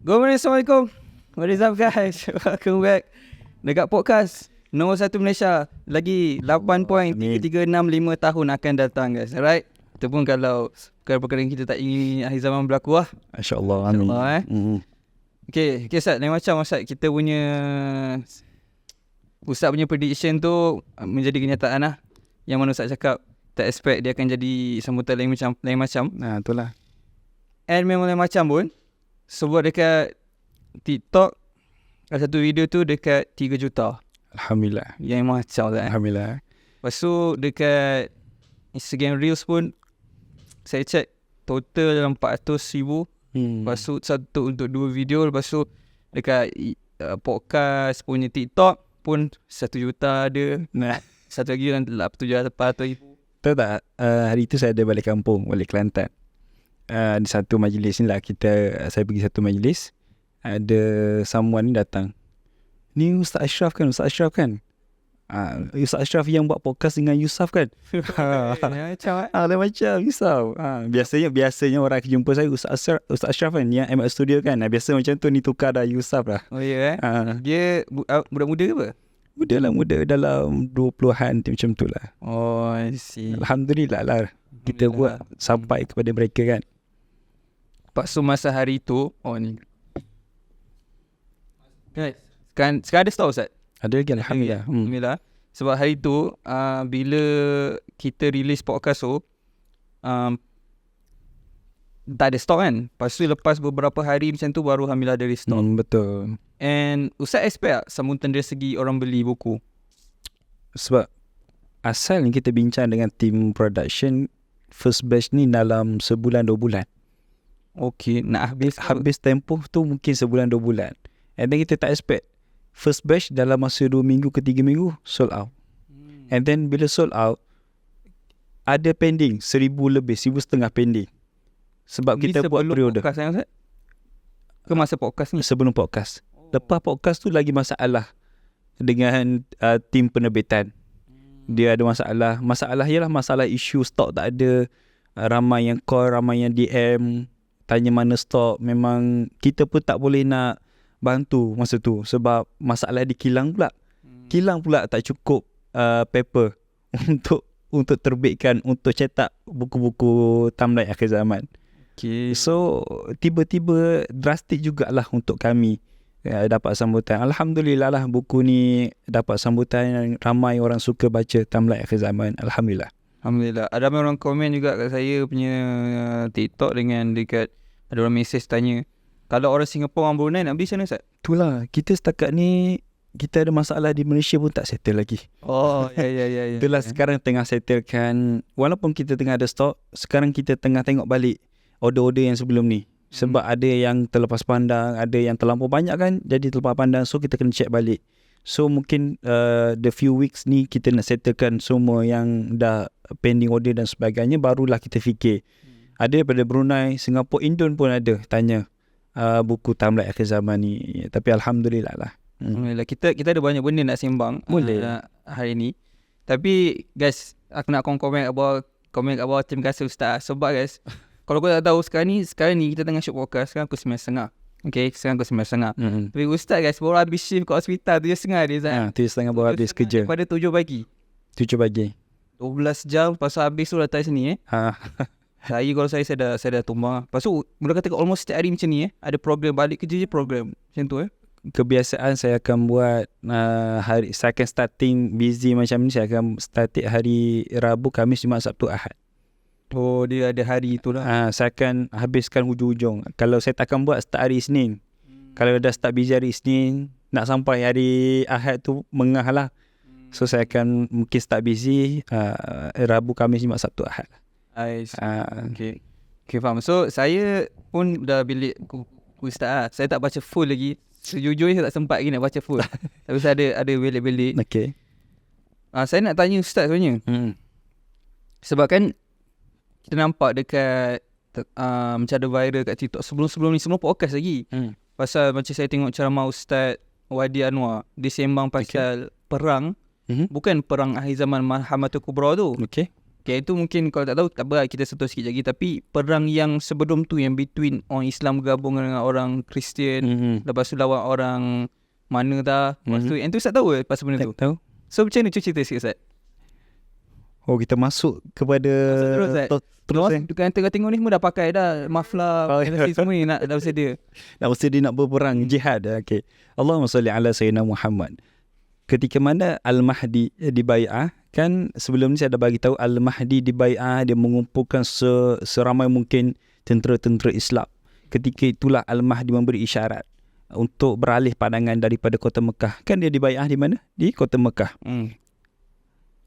Good morning, Assalamualaikum. What is up guys? Welcome back dekat podcast Nombor 1 Malaysia. Lagi 8.365 tahun akan datang guys. Alright. Itu pun kalau perkara-perkara yang kita tak ingin akhir zaman berlaku lah. InsyaAllah, amin. Okay Ustaz, lain macam Ustaz, kita punya Ustaz punya prediction tu menjadi kenyataan lah. Yang mana Ustaz cakap tak expect dia akan jadi sambutan lain macam. Nah, itulah. And memang lain macam pun. Sebab dekat TikTok ada satu video tu dekat 3 juta. Alhamdulillah. Yang macam lah. Alhamdulillah. Lepas tu dekat Instagram Reels pun saya check total dalam 400,000. Lepas tu satu untuk 2 video. Lepas tu dekat podcast punya TikTok pun 1 juta ada. Nah, Satu lagi yang 700,000. tahu tak, hari tu saya ada balik kampung, balik Kelantan. Di satu majlis ni lah, saya pergi satu majlis. Ada someone ni datang. Ni Ustaz Ashraf kan? Ustaz Ustaz Ashraf yang buat podcast dengan Yusuf kan? Lain macam Yusuf. Biasanya orang jumpa saya Ustaz Ashraf kan, yang MX Studio kan. Biasa macam tu, ni tukar dah Yusuf lah. Oh ya Dia budak-muda ke apa? Muda dalam 20-an macam tu lah. Oh I see. Alhamdulillah lah kita buat sampai kepada mereka kan. Lepas tu masa hari tu, oh ni guys, sekarang ada store Ustaz? Ada lagi Alhamdulillah. Alhamdulillah. Sebab hari tu bila kita release podcast tu tak ada stok kan. Lepas tu lepas beberapa hari macam tu baru Alhamdulillah ada restock. Betul. And Ustaz expect tak sambutan dari segi orang beli buku? Sebab asal ni kita bincang dengan team production, first batch ni dalam sebulan 2 bulan. Okay, nak Habis tempoh tu mungkin sebulan 2 bulan. And then kita tak expect first batch dalam masa 2 minggu ke 3 minggu sold out. And then bila sold out, ada pending 1,000 lebih, 1,500 pending. Sebab ni kita buat periode podcast kan Ustaz? Ke masa podcast ni? sebelum podcast. Lepas podcast tu lagi masalah dengan tim penerbitan. Dia ada masalah. Masalah ialah masalah isu stok tak ada. Ramai yang call, ramai yang DM, tanya mana stok. Memang kita pun tak boleh nak bantu masa tu sebab masalah di kilang pula. Kilang pula tak cukup paper untuk terbitkan, untuk cetak buku-buku timeline akhir zaman. Okay. So tiba-tiba drastik jugalah untuk kami dapat sambutan. Alhamdulillah lah buku ni dapat sambutan yang ramai orang suka baca timeline akhir zaman. Alhamdulillah. Alhamdulillah. Ada orang komen juga kat saya punya TikTok dengan dekat ada orang mesej tanya, kalau orang Singapura orang Brunei nak beli sana Ustaz? Itulah, kita setakat ni kita ada masalah di Malaysia pun tak settle lagi. Oh ya. Itulah sekarang tengah settlekan. Walaupun kita tengah ada stok, sekarang kita tengah tengok balik order-order yang sebelum ni. Sebab ada yang terlepas pandang, ada yang terlampau banyak kan, jadi terlepas pandang. So kita kena check balik. So mungkin the few weeks ni kita nak settlekan semua yang dah pending order dan sebagainya, barulah kita fikir. Ada daripada Brunei, Singapura, Indon pun ada tanya buku timeline akhir zaman ni. Tapi Alhamdulillah lah. Alhamdulillah. Kita ada banyak benda nak sembang hari ni. Tapi guys, aku nak komen kat bawah terima kasih Ustaz. Sebab guys, kalau kau tak tahu sekarang ni kita tengah shoot podcast. Sekarang pukul 9.30. Okay, sekarang pukul 9.30. Tapi Ustaz guys baru habis shift kat hospital 7.30 dia Ustaz. 7.30 baru habis kerja. Pada 7 pagi. 7 pagi. 12 jam lepas habis tu datang sini Kalau saya dah tumbang. Lepas tu mula kata almost setiap hari macam ni ada program balik kerja je program. Macam tu Kebiasaan saya akan buat saya akan starting busy macam ni. Saya akan starting hari Rabu, Khamis, Jumaat, Sabtu, Ahad. Oh, dia ada hari itulah. Saya akan habiskan hujung-hujung. Kalau saya takkan buat start hari Isnin. Kalau dah start busy hari Isnin, nak sampai hari Ahad tu mengah lah. So saya akan mungkin start busy Rabu, Khamis, Jumaat, Sabtu, Ahad. Okay, faham. So saya pun dah bilik Ustaz lah. Saya tak baca full lagi. Sejujurnya saya tak sempat lagi nak baca full. Tapi saya ada belik-belik. Okay. Saya nak tanya Ustaz sebenarnya. Sebab kan kita nampak dekat macam ada viral kat TikTok sebelum ni, semua podcast lagi. Pasal macam saya tengok ceramah Ustaz Wadi Anwar, dia sembang pasal perang. Bukan perang akhir zaman Mahamatul Kubra tu. Okay, itu mungkin kalau tak tahu tak apa, kita sentuh sikit lagi. Tapi perang yang sebelum tu, yang between orang Islam bergabung dengan orang Kristian, lepas tu lawan orang mana tak, lepas tu yang tu tak tahu pasal benda tu. Tak tahu. So macam mana tu cerita sikit Ustaz? Oh, kita masuk kepada Terus Ustaz. terus Tukang tengok ni semua dah pakai dah muffler, semua ni nak dah bersedia. nak mesti dia nak berperang jihad. Okey. Allahumma salli ala sayyidina Muhammad. Ketika mana Al-Mahdi dibai'ah, kan sebelum ni saya dah bagi tahu Al-Mahdi dibai'ah, dia mengumpulkan seramai mungkin tentera-tentera Islam. Ketika itulah Al-Mahdi memberi isyarat untuk beralih pandangan daripada kota Mekah. Kan dia dibai'ah di mana? Di kota Mekah.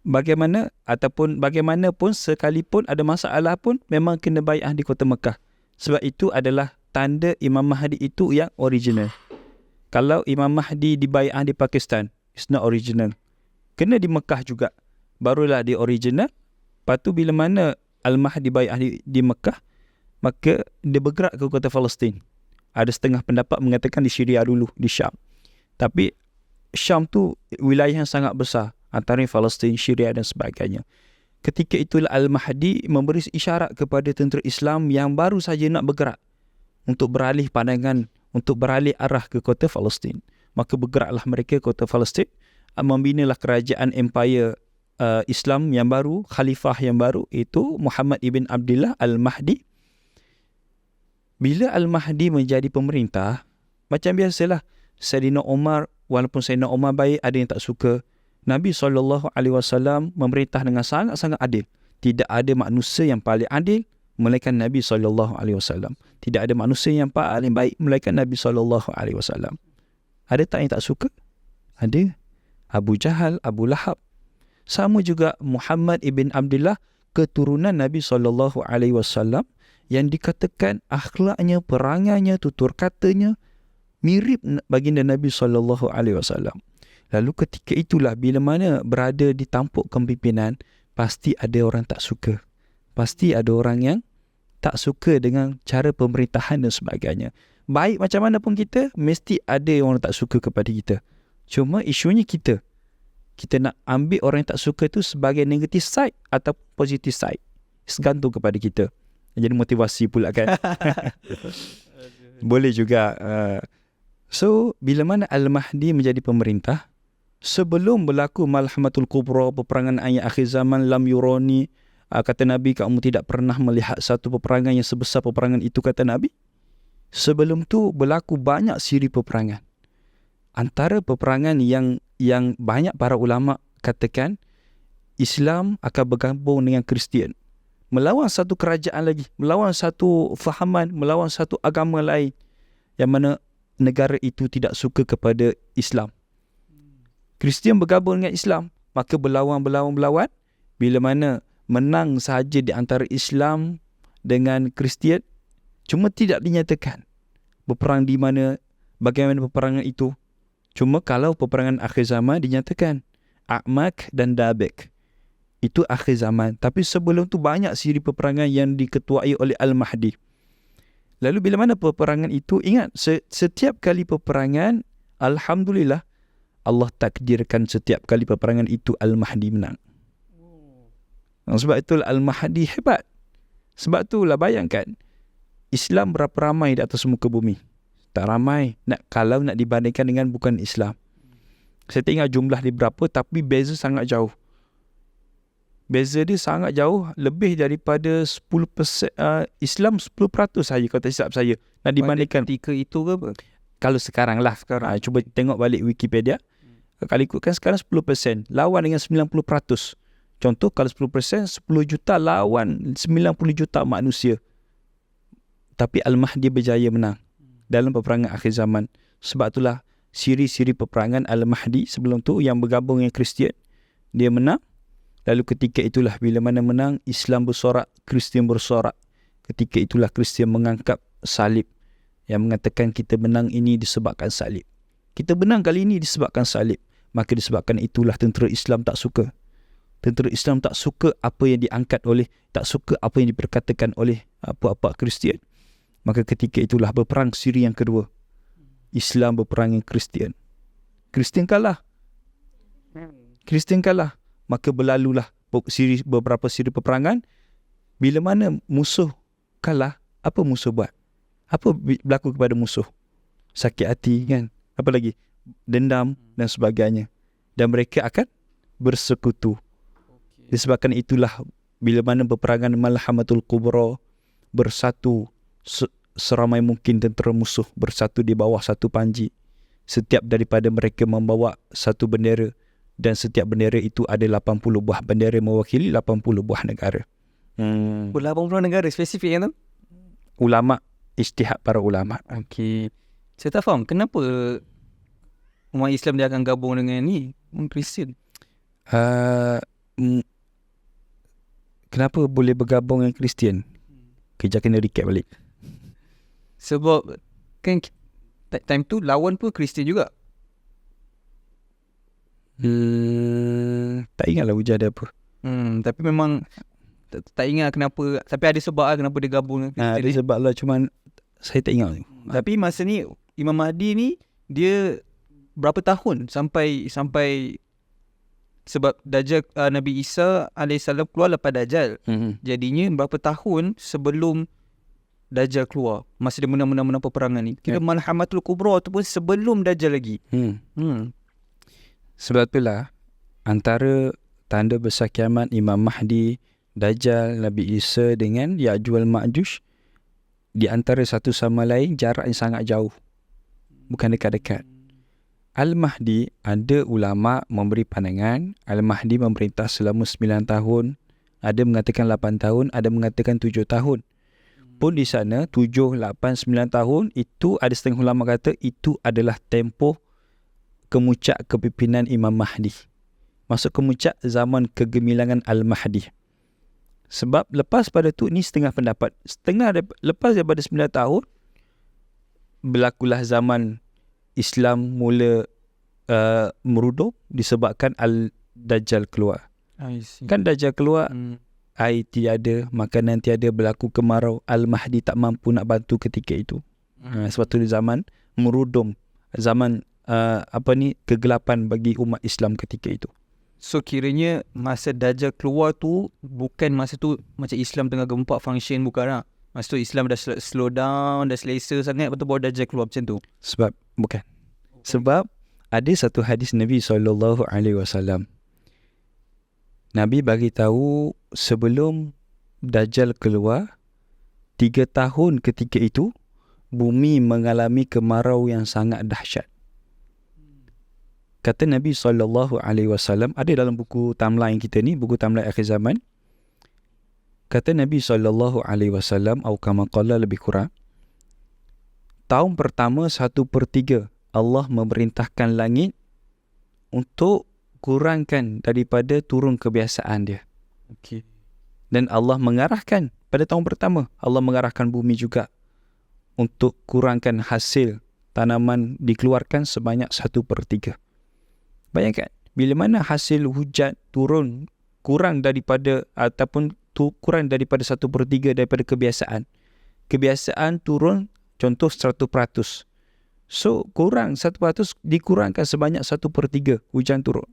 Bagaimanapun sekalipun ada masalah pun memang kena bai'ah di kota Mekah. Sebab itu adalah tanda Imam Mahdi itu yang original. Kalau Imam Mahdi dibai'ah di Pakistan, it's not original. Kena di Mekah juga, barulah dia original. Lepas tu bila mana Al-Mahdi bai'ah di Mekah, maka dia bergerak ke kota Palestin. Ada setengah pendapat mengatakan di Syria dulu, di Syam. Tapi Syam tu wilayah yang sangat besar, antara Palestin, Syria dan sebagainya. Ketika itulah Al-Mahdi memberi isyarat kepada tentera Islam yang baru saja nak bergerak untuk beralih pandangan, untuk beralih arah ke kota Palestin. Maka bergeraklah mereka ke kota Palestin, membinalah kerajaan empire Islam yang baru, khalifah yang baru, itu Muhammad ibn Abdullah Al-Mahdi. Bila Al-Mahdi menjadi pemerintah, macam biasalah, Sayyidina Umar, walaupun Sayyidina Umar baik, ada yang tak suka. Nabi SAW memerintah dengan sangat-sangat adil. Tidak ada manusia yang paling adil melainkan Nabi SAW. Tidak ada manusia yang paling baik melainkan Nabi SAW. Ada tak yang tak suka? Ada. Abu Jahal, Abu Lahab. Sama juga Muhammad ibn Abdullah, keturunan Nabi SAW, yang dikatakan akhlaknya, perangainya, tutur katanya mirip baginda Nabi SAW. Lalu ketika itulah bila mana berada di tampuk kepimpinan, pasti ada orang tak suka. Pasti ada orang yang tak suka dengan cara pemerintahan dan sebagainya. Baik macam mana pun kita, mesti ada orang tak suka kepada kita. Cuma isunya kita nak ambil orang yang tak suka itu sebagai negative side atau positive side. Tergantung kepada kita. Jadi motivasi pula kan. Boleh juga. So bila mana Al-Mahdi menjadi pemerintah, sebelum berlaku Malhamatul Kubra, peperangan akhir zaman, lam yurani, kata Nabi, kamu tidak pernah melihat satu peperangan yang sebesar peperangan itu, kata Nabi. Sebelum tu berlaku banyak siri peperangan. Antara peperangan yang banyak para ulama katakan Islam akan bergabung dengan Kristian, melawan satu kerajaan lagi, melawan satu fahaman, melawan satu agama lain, yang mana negara itu tidak suka kepada Islam. Kristian bergabung dengan Islam, maka berlawan. Bila mana menang sahaja di antara Islam dengan Kristian, cuma tidak dinyatakan berperang di mana, bagaimana peperangan itu. Cuma kalau peperangan akhir zaman dinyatakan A'mak dan Dabek, itu akhir zaman. Tapi sebelum tu banyak siri peperangan yang diketuai oleh Al-Mahdi. Lalu bila mana peperangan itu, ingat, setiap kali peperangan, Alhamdulillah, Allah takdirkan setiap kali peperangan itu Al-Mahdi menang. Sebab itulah Al-Mahdi hebat. Sebab itulah bayangkan, Islam berapa ramai di atas muka bumi? Tak ramai. Kalau nak dibandingkan dengan bukan Islam. Saya tak ingat jumlah dia berapa, tapi beza sangat jauh. Beza dia sangat jauh, lebih daripada 10%, Islam 10% saja kalau tak silap saya. Nak dibandingkan ketika itu ke apa? Kalau sekarang lah. Cuba tengok balik Wikipedia. Kalau ikutkan sekarang 10%, lawan dengan 90%. Contoh, kalau 10%, 10 juta lawan 90 juta manusia. Tapi Al-Mahdi berjaya menang dalam peperangan akhir zaman. Sebab itulah siri-siri peperangan Al-Mahdi sebelum tu yang bergabung dengan Kristian, dia menang. Lalu ketika itulah bila mana menang, Islam bersorak, Kristian bersorak. Ketika itulah Kristian mengangkat salib, yang mengatakan kita menang ini disebabkan salib. Kita menang kali ini disebabkan salib. Maka disebabkan itulah tentera Islam tak suka. Tentera Islam tak suka apa yang diangkat oleh, tak suka apa yang diperkatakan oleh apa-apa Kristian. Maka ketika itulah berperang siri yang kedua. Islam berperang dengan Kristian. Kristian kalah. Maka berlalulah beberapa siri peperangan. Bila mana musuh kalah, apa musuh buat? Apa berlaku kepada musuh? Sakit hati kan? Apa lagi? Dendam dan sebagainya. Dan mereka akan bersekutu. Disebabkan itulah bila mana peperangan Malhamatul Kubra, bersatu seramai mungkin tentera musuh bersatu di bawah satu panji. Setiap daripada mereka membawa satu bendera, dan setiap bendera itu ada 80 buah bendera mewakili 80 buah negara. 80 negara spesifik kan tu? Ulama, ijtihad para ulama. Okey. Saya tak faham kenapa umat Islam dia akan gabung dengan ni Kristian. Kenapa boleh bergabung dengan Kristian? Kejap kena recap balik. Sebab kan time tu lawan pun Kristian juga. Tak ingatlah hujah dia apa. Tapi memang tak ingat kenapa. Tapi ada sebab lah kenapa dia gabung dengan Kristian. Ada sebab lah, cuman saya tak ingat. Tapi masa ni Imam Mahdi ni dia berapa tahun sampai sebab Dajjal Nabi Isa AS keluar lepas Dajjal. Jadinya berapa tahun sebelum Dajjal keluar, masa dia menang peperangan ni. Kira Malhamatul Kubra tu pun sebelum Dajjal lagi. Sebab itulah antara tanda besar kiamat Imam Mahdi, Dajjal, Nabi Isa dengan Ya'juj Ma'juj, di antara satu sama lain jarak yang sangat jauh, bukan dekat-dekat. Al-Mahdi, ada ulama memberi pandangan Al-Mahdi memerintah selama 9 tahun, ada mengatakan 8 tahun, ada mengatakan 7 tahun. Pun di sana 7, 8, 9 tahun itu ada setengah ulama kata itu adalah tempoh kemuncak kepimpinan Imam Mahdi. Masuk kemuncak zaman kegemilangan Al-Mahdi. Sebab lepas pada tu ni setengah pendapat. Lepas daripada 9 tahun berlakulah zaman Islam mula merudum disebabkan Al-Dajjal keluar. Kan Dajjal keluar, air tiada, makanan tiada, berlaku kemarau. Al-Mahdi tak mampu nak bantu ketika itu. Sebab tu zaman merudum, zaman kegelapan bagi umat Islam ketika itu. So kiranya masa Dajjal keluar tu bukan masa tu macam Islam tengah gempak function, bukan lah. Masa tu Islam dah slow down, dah selesa sangat, betul baru Dajjal keluar macam tu. Bukan. Sebab ada satu hadis Nabi SAW. Nabi bagi tahu sebelum Dajjal keluar, 3 tahun ketika itu bumi mengalami kemarau yang sangat dahsyat. Kata Nabi SAW, ada dalam buku timeline kita ni, buku timeline akhir zaman. Kata Nabi SAW, atau kama qala lebih kurang, tahun pertama 1/3 Allah memerintahkan langit untuk kurangkan daripada turun kebiasaan dia. Dan Allah mengarahkan pada tahun pertama, Allah mengarahkan bumi juga untuk kurangkan hasil tanaman dikeluarkan sebanyak 1/3. Bayangkan, bila mana hasil hujan turun kurang daripada ataupun kurang daripada 1/3 daripada kebiasaan. Kebiasaan turun contoh 100%. So kurang 1% dikurangkan sebanyak 1/3 hujan turun.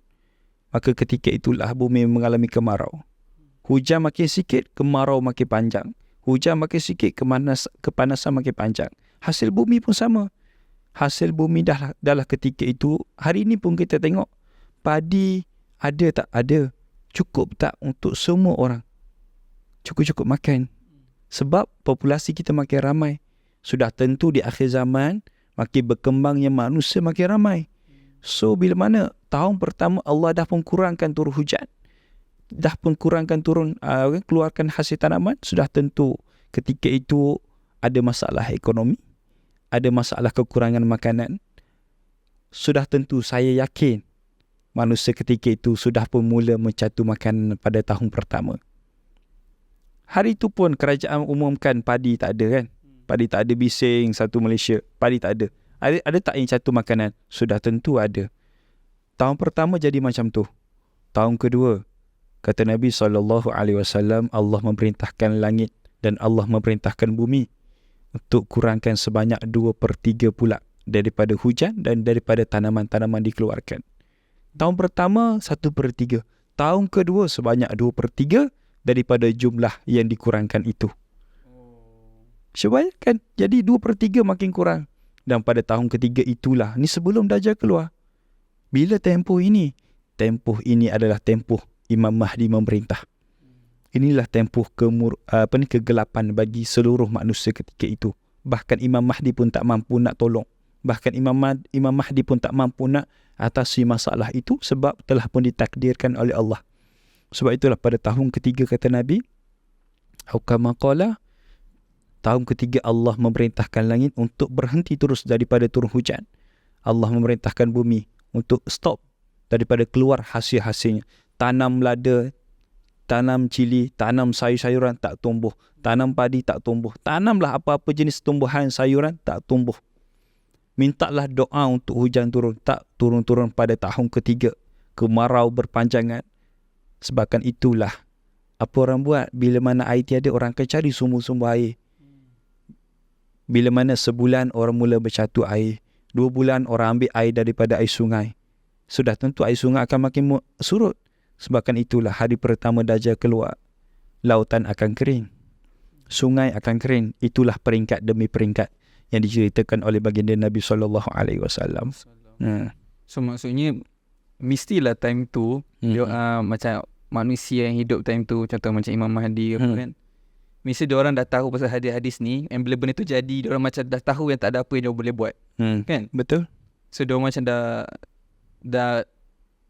Maka ketika itulah bumi mengalami kemarau. Hujan makin sikit, kemarau makin panjang. Hujan makin sikit, kepanasan makin panjang. Hasil bumi pun sama. Hasil bumi dahlah ketika itu. Hari ini pun kita tengok padi ada tak ada, cukup tak untuk semua orang, cukup-cukup makan. Sebab populasi kita makin ramai. Sudah tentu di akhir zaman makin berkembangnya manusia makin ramai. So bila mana tahun pertama Allah dah pun kurangkan turun hujan, dah pun kurangkan turun keluarkan hasil tanaman, sudah tentu ketika itu ada masalah ekonomi, ada masalah kekurangan makanan. Sudah tentu saya yakin manusia ketika itu sudah pun mula mencatu makanan pada tahun pertama. Hari itu pun kerajaan umumkan padi tak ada kan. Padi tak ada, bising satu Malaysia. Padi tak ada. Ada tak yang catu makanan? Sudah tentu ada. Tahun pertama jadi macam tu. Tahun kedua, kata Nabi SAW, Allah memerintahkan langit dan Allah memerintahkan bumi untuk kurangkan sebanyak 2/3 pula daripada hujan dan daripada tanaman-tanaman dikeluarkan. Tahun pertama 1/3. Tahun kedua sebanyak 2/3 daripada jumlah yang dikurangkan itu. Bayangkan, jadi 2/3 makin kurang. Dan pada tahun ketiga itulah, ni sebelum Dajjal keluar. Bila tempoh ini? Tempoh ini adalah tempoh Imam Mahdi memerintah. Inilah tempoh kegelapan bagi seluruh manusia ketika itu. Bahkan Imam Mahdi pun tak mampu nak tolong. Bahkan Imam Mahdi pun tak mampu nak atasi masalah itu sebab telah pun ditakdirkan oleh Allah. Sebab itulah pada tahun ketiga kata Nabi, Hukama qala, tahun ketiga Allah memerintahkan langit untuk berhenti terus daripada turun hujan. Allah memerintahkan bumi untuk stop daripada keluar hasil-hasilnya. Tanam lada, tanam cili, tanam sayur-sayuran tak tumbuh. Tanam padi tak tumbuh. Tanamlah apa-apa jenis tumbuhan sayuran tak tumbuh. Mintalah doa untuk hujan turun. Tak turun-turun pada tahun ketiga. Kemarau berpanjangan. Sebabkan itulah apa orang buat. Bila mana air tiada, orang akan cari sumber-sumber air. Bila mana sebulan orang mula bercatu air. 2 bulan orang ambil air daripada air sungai. Sudah tentu air sungai akan makin surut. Sebabkan itulah hari pertama Dajjal keluar, lautan akan kering. Sungai akan kering. Itulah peringkat demi peringkat yang diceritakan oleh baginda Nabi SAW. So maksudnya mestilah time tu macam manusia yang hidup time tu, contoh macam Imam Mahdi kan, mesti diorang dah tahu pasal hadis-hadis ni, and bila benda tu jadi, diorang macam dah tahu yang tak ada apa yang diorang boleh buat. Kan? Betul. So diorang macam dah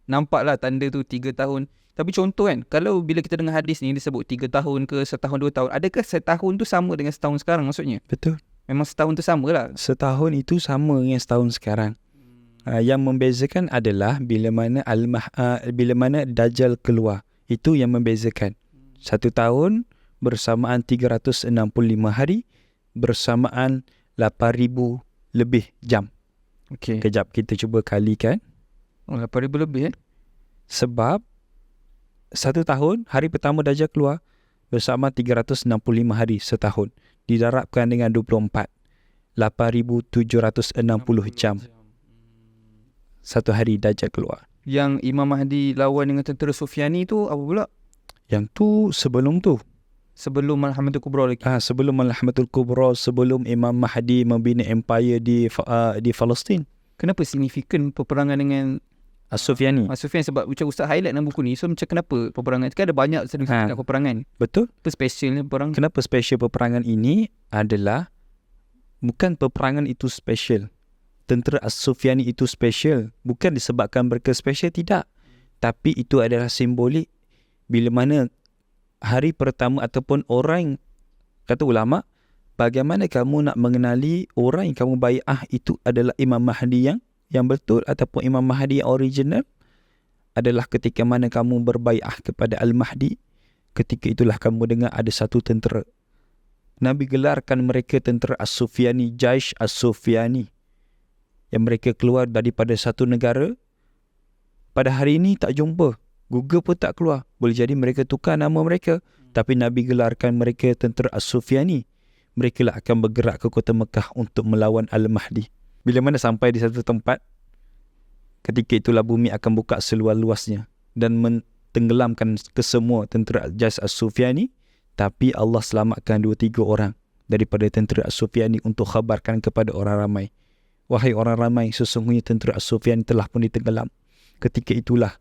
nampak lah tanda tu 3 tahun. Tapi contoh kan, kalau bila kita dengar hadis ni disebut 3 tahun ke setahun 2 tahun, adakah setahun tu sama dengan setahun sekarang maksudnya? Betul. Memang setahun tu sama lah. Setahun itu sama dengan setahun sekarang. Yang membezakan adalah bila mana Dajjal keluar. Itu yang membezakan. 1 tahun bersamaan 365 hari bersamaan 8,000 lebih jam. Okey. Kejap kita cuba kalikan. 8,000 lebih Sebab 1 tahun, hari pertama Dajjal keluar bersama 365 hari setahun. Didarabkan dengan 24. 8,760 jam. 1 hari Dajjal keluar. Yang Imam Mahdi lawan dengan tentera Sufiani tu apa pula? Yang tu sebelum tu. Sebelum Malhamatul Kubra lagi. Sebelum Malhamatul Kubra, sebelum Imam Mahdi membina empire di Palestin. Kenapa signifikan peperangan dengan As-Sufyani? As-Sufyan, sebab macam Ustaz highlight dalam buku ni. So macam kenapa peperangan? Kan ada banyak signifikan peperangan. Betul. Apa specialnya peperangan? Kenapa special peperangan ini adalah bukan peperangan itu special. Tentera As-Sufyani itu special. Bukan disebabkan mereka special, tidak. Tapi itu adalah simbolik bila mana hari pertama ataupun orang, kata ulama, bagaimana kamu nak mengenali orang yang kamu bai'ah itu adalah Imam Mahdi yang betul ataupun Imam Mahdi yang original, adalah ketika mana kamu berbai'ah kepada Al-Mahdi. Ketika itulah kamu dengar ada satu tentera. Nabi gelarkan mereka tentera As-Sufyani, Jaish As-Sufyani, yang mereka keluar daripada satu negara. Pada hari ini tak jumpa, Google pun tak keluar. Boleh jadi mereka tukar nama mereka. Tapi Nabi gelarkan mereka tentera As-Sufyani. Mereka lah akan bergerak ke kota Mekah untuk melawan Al-Mahdi. Bila mana sampai di satu tempat, ketika itulah bumi akan buka seluas-luasnya dan mentenggelamkan kesemua tentera Jaish As-Sufyani. Tapi Allah selamatkan 2-3 orang daripada tentera As-Sufyani untuk khabarkan kepada orang ramai. Wahai orang ramai, sesungguhnya tentera As-Sufyani telah pun ditenggelam. Ketika itulah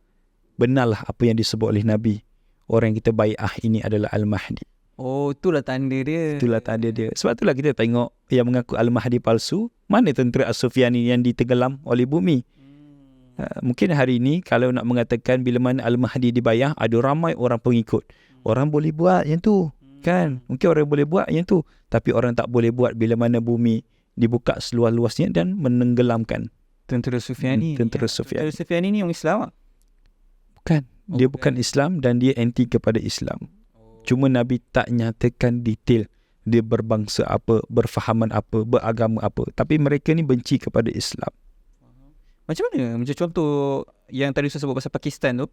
benarlah apa yang disebut oleh Nabi. Orang yang kita bai'ah ini adalah Al-Mahdi. Oh, itulah tanda dia. Itulah tanda dia. Sebab itulah kita tengok yang mengaku Al-Mahdi palsu, mana tentera As-Sufyani yang ditenggelam oleh bumi. Mungkin hari ini kalau nak mengatakan bila mana Al-Mahdi dibayar, ada ramai orang pengikut. Orang boleh buat yang tu, kan? Mungkin orang boleh buat yang tu, tapi orang tak boleh buat bila mana bumi dibuka seluas-luasnya dan menenggelamkan tentera Sufiani. Tentera Sufiani. Tentera Sufiani ni orang Islam tak? Bukan. Dia bukan Islam dan dia anti kepada Islam. Cuma Nabi tak nyatakan detail dia berbangsa apa, berfahaman apa, beragama apa. Tapi mereka ni benci kepada Islam. Macam mana? Macam contoh yang tadi saya sebut pasal Pakistan tu.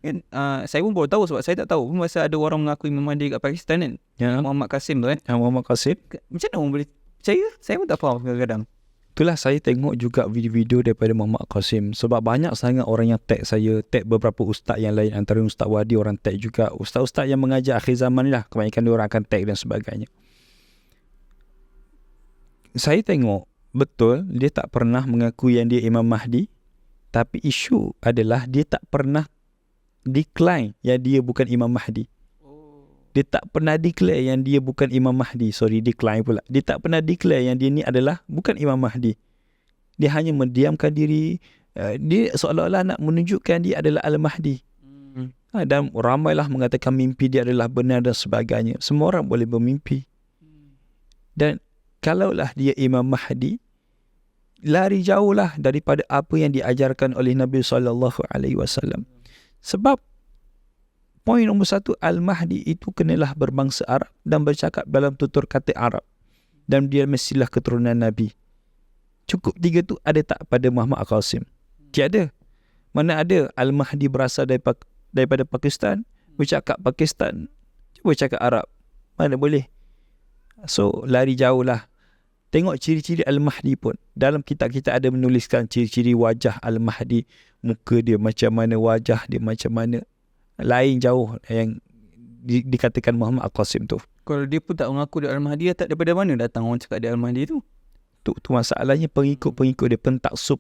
Kan, saya pun baru tahu sebab saya tak tahu pun pasal ada orang mengaku Imam Mahdi kat Pakistan kan. Ya. Muhammad Qasim tu kan. Muhammad Qasim. Macam mana orang boleh percaya? Saya pun tak faham kadang-kadang. itulah saya tengok juga video-video daripada Muhammad Qasim. Sebab banyak sangat orang yang tag saya, tag beberapa ustaz yang lain, antara Ustaz Wadi orang tag juga. Ustaz-ustaz yang mengajar akhir zaman ni lah, kebanyakan dia orang akan tag dan sebagainya. Saya tengok betul dia tak pernah mengaku yang dia Imam Mahdi, tapi isu adalah dia tak pernah decline yang dia bukan Imam Mahdi. Dia tak pernah declare yang dia bukan Imam Mahdi. Decline pula. Dia tak pernah declare yang dia ni adalah bukan Imam Mahdi. Dia hanya mendiamkan diri. Dia seolah-olah nak menunjukkan dia adalah Al-Mahdi. Dan ramailah mengatakan mimpi dia adalah benar dan sebagainya. Semua orang boleh bermimpi. Dan kalaulah dia Imam Mahdi, lari jauhlah daripada apa yang diajarkan oleh Nabi SAW. Sebab poin nombor 1, Al-Mahdi itu kenalah berbangsa Arab dan bercakap dalam tutur kata Arab. Dan dia mestilah keturunan Nabi. Cukup 3 tu ada tak pada Muhammad Qasim? Tiada. Mana ada Al-Mahdi berasal daripada Pakistan, bercakap Pakistan, cuba cakap Arab. Mana boleh? So, lari jauh lah. Tengok ciri-ciri Al-Mahdi pun. Dalam kitab kita ada menuliskan ciri-ciri wajah Al-Mahdi. Muka dia macam mana, wajah dia macam mana. Lain jauh yang dikatakan Muhammad Qasim tu. Kalau dia pun tak mengaku dia Al-Mahdi, tak daripada mana datang orang cakap dia Al-Mahdi tu? Tu masalahnya pengikut dia, pentaksub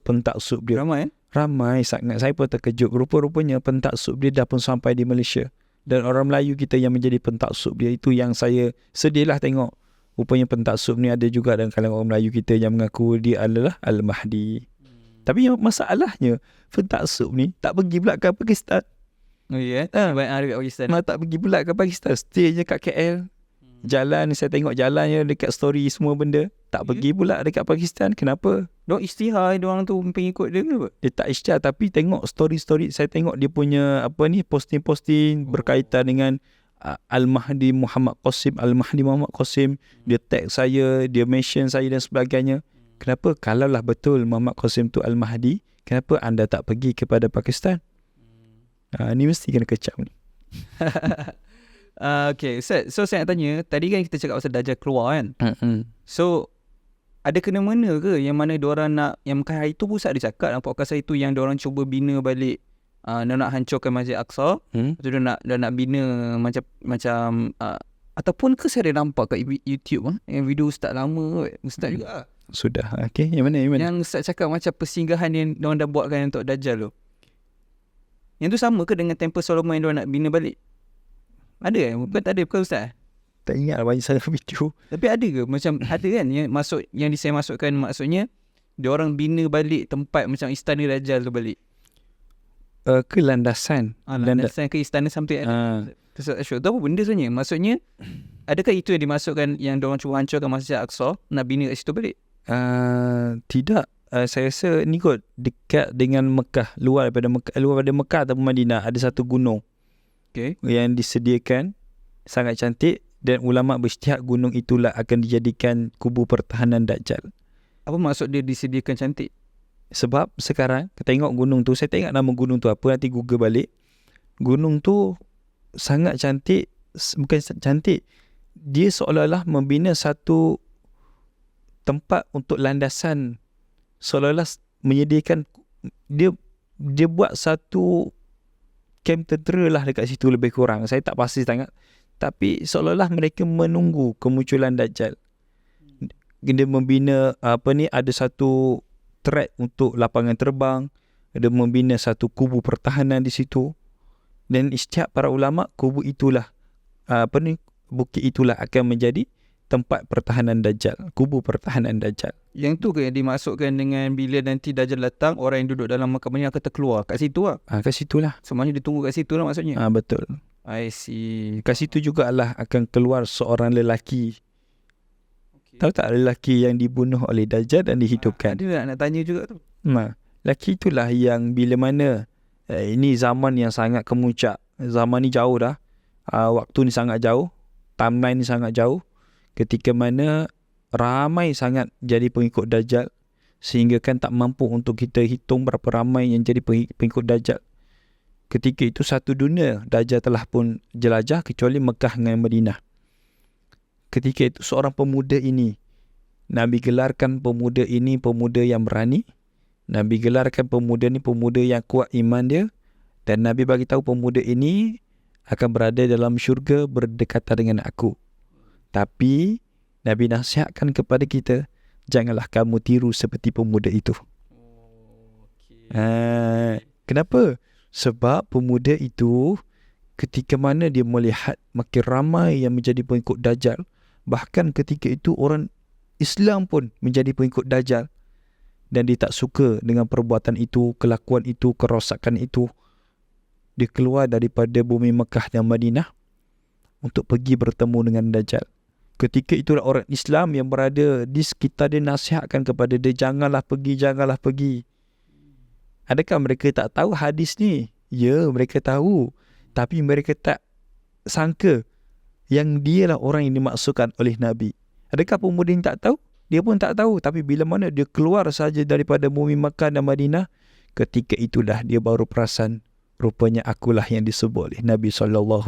dia. Ramai kan? Ramai sangat. Saya pun terkejut. Rupa-rupanya pentaksub dia dah pun sampai di Malaysia. Dan orang Melayu kita yang menjadi pentaksub dia, itu yang saya sedihlah tengok. Rupanya pentaksub ni ada juga dalam kalangan orang Melayu kita yang mengaku dia adalah Al-Mahdi. Tapi yang masalahnya, pentaksub ni tak pergi pula ke Pakistan. Oh ya, banyak ada kat Pakistan. Tak pergi pula ke Pakistan, stay je kat KL. Jalan, saya tengok jalannya dekat story semua benda. Tak pergi pula dekat Pakistan. Kenapa? Diorang isytihar diorang tu pengikut dia ke apa? Dia tak isytihar, tapi tengok story-story. Saya tengok dia punya posting-posting berkaitan dengan Al-Mahdi Muhammad Qasim, Al-Mahdi Muhammad Qasim. Dia tag saya, dia mention saya dan sebagainya. Kenapa? Kalaulah betul Muhammad Qasim tu Al-Mahdi, kenapa anda tak pergi kepada Pakistan? Ni mesti kena kecap ni. Okay, so saya nak tanya, tadi kan kita cakap pasal Dajjal keluar kan? So, ada kena-mena ke yang mana diorang nak, yang bukan hari tu pun saya ada cakap dalam podcast saya tu, yang diorang cuba bina balik, nak hancurkan Masjid Aqsa. Lepas tu dia nak bina macam ataupun ke saya ada nampak kat YouTube yang video ustaz lama, ustaz juga. Sudah. Okay, yang mana? Yang ustaz cakap macam persinggahan yang diorang dah buatkan untuk Dajjal tu. Yang tu sama ke dengan Temple Solomon yang diorang nak bina balik? Ada kan? Bukan tak ada, bukan ustaz? Tak ingat banyak sangat video. Tapi ada ke? Macam ada kan yang saya masukkan, maksudnya diorang bina balik tempat macam istana Dajjal tu balik. Ke landasan. Landasan ke istana something. Tak sure. Tu apa benda sebenarnya? Maksudnya, adakah itu yang dimasukkan yang diorang cuba hancurkan Masjid Aqsa, nak bina kat situ balik? Tidak. Saya rasa ni kot dekat dengan Mekah, luar daripada Mekah ataupun Madinah ada satu gunung yang disediakan sangat cantik, dan ulama' berijtihad gunung itulah akan dijadikan kubu pertahanan Dajjal. Apa maksud dia disediakan cantik? Sebab sekarang tengok gunung tu, saya tak ingat nama gunung tu apa, nanti Google balik. Gunung tu sangat cantik, bukan cantik, dia seolah-olah membina satu tempat untuk landasan, seolah-olah menyediakan, dia buat satu kem tentera lah dekat situ lebih kurang. Saya tak pasti sangat, tapi seolah-olah mereka menunggu kemunculan Dajjal. Dia membina ada satu track untuk lapangan terbang, ada membina satu kubu pertahanan di situ. Dan ijtihad para ulama, kubu itulah bukit itulah akan menjadi tempat pertahanan Dajjal, kubu pertahanan Dajjal. Yang tu ke yang dimasukkan dengan bila nanti Dajjal datang, orang yang duduk dalam Makkah Madinah akan terkeluar kat situ lah. Kat situlah. Semuanya ditunggu kat situ lah maksudnya. Betul. I see. Kat situ jugalah akan keluar seorang lelaki. Tahu tak lelaki yang dibunuh oleh Dajjal dan dihidupkan? Ada nak tanya juga tu. Lelaki itulah yang bila mana ini zaman yang sangat kemuncak. Zaman ni jauh dah. Waktu ni sangat jauh. Timeline ni sangat jauh. Ketika mana ramai sangat jadi pengikut Dajjal, sehingga kan tak mampu untuk kita hitung berapa ramai yang jadi pengikut Dajjal. Ketika itu satu dunia Dajjal telah pun jelajah kecuali Mekah dengan Madinah. Ketika itu seorang pemuda ini Nabi gelarkan pemuda ini pemuda yang berani. Nabi gelarkan pemuda ni pemuda yang kuat iman dia. Dan Nabi bagi tahu pemuda ini akan berada dalam syurga berdekatan dengan aku. Tapi Nabi nasihatkan kepada kita, janganlah kamu tiru seperti pemuda itu. Kenapa? Sebab pemuda itu ketika mana dia melihat makin ramai yang menjadi pengikut Dajjal, bahkan ketika itu orang Islam pun menjadi pengikut Dajjal, dan dia tak suka dengan perbuatan itu, kelakuan itu, kerosakan itu, dia keluar daripada bumi Mekah dan Madinah untuk pergi bertemu dengan Dajjal. Ketika itulah orang Islam yang berada di sekitar dia nasihatkan kepada dia, janganlah pergi. Adakah mereka tak tahu hadis ni? Ya, mereka tahu. Tapi mereka tak sangka yang dialah orang yang dimaksudkan oleh Nabi. Adakah pemuda ini tak tahu? Dia pun tak tahu. Tapi bila mana dia keluar saja daripada bumi Makkah dan Madinah, ketika itulah dia baru perasan, rupanya akulah yang disebut oleh Nabi SAW.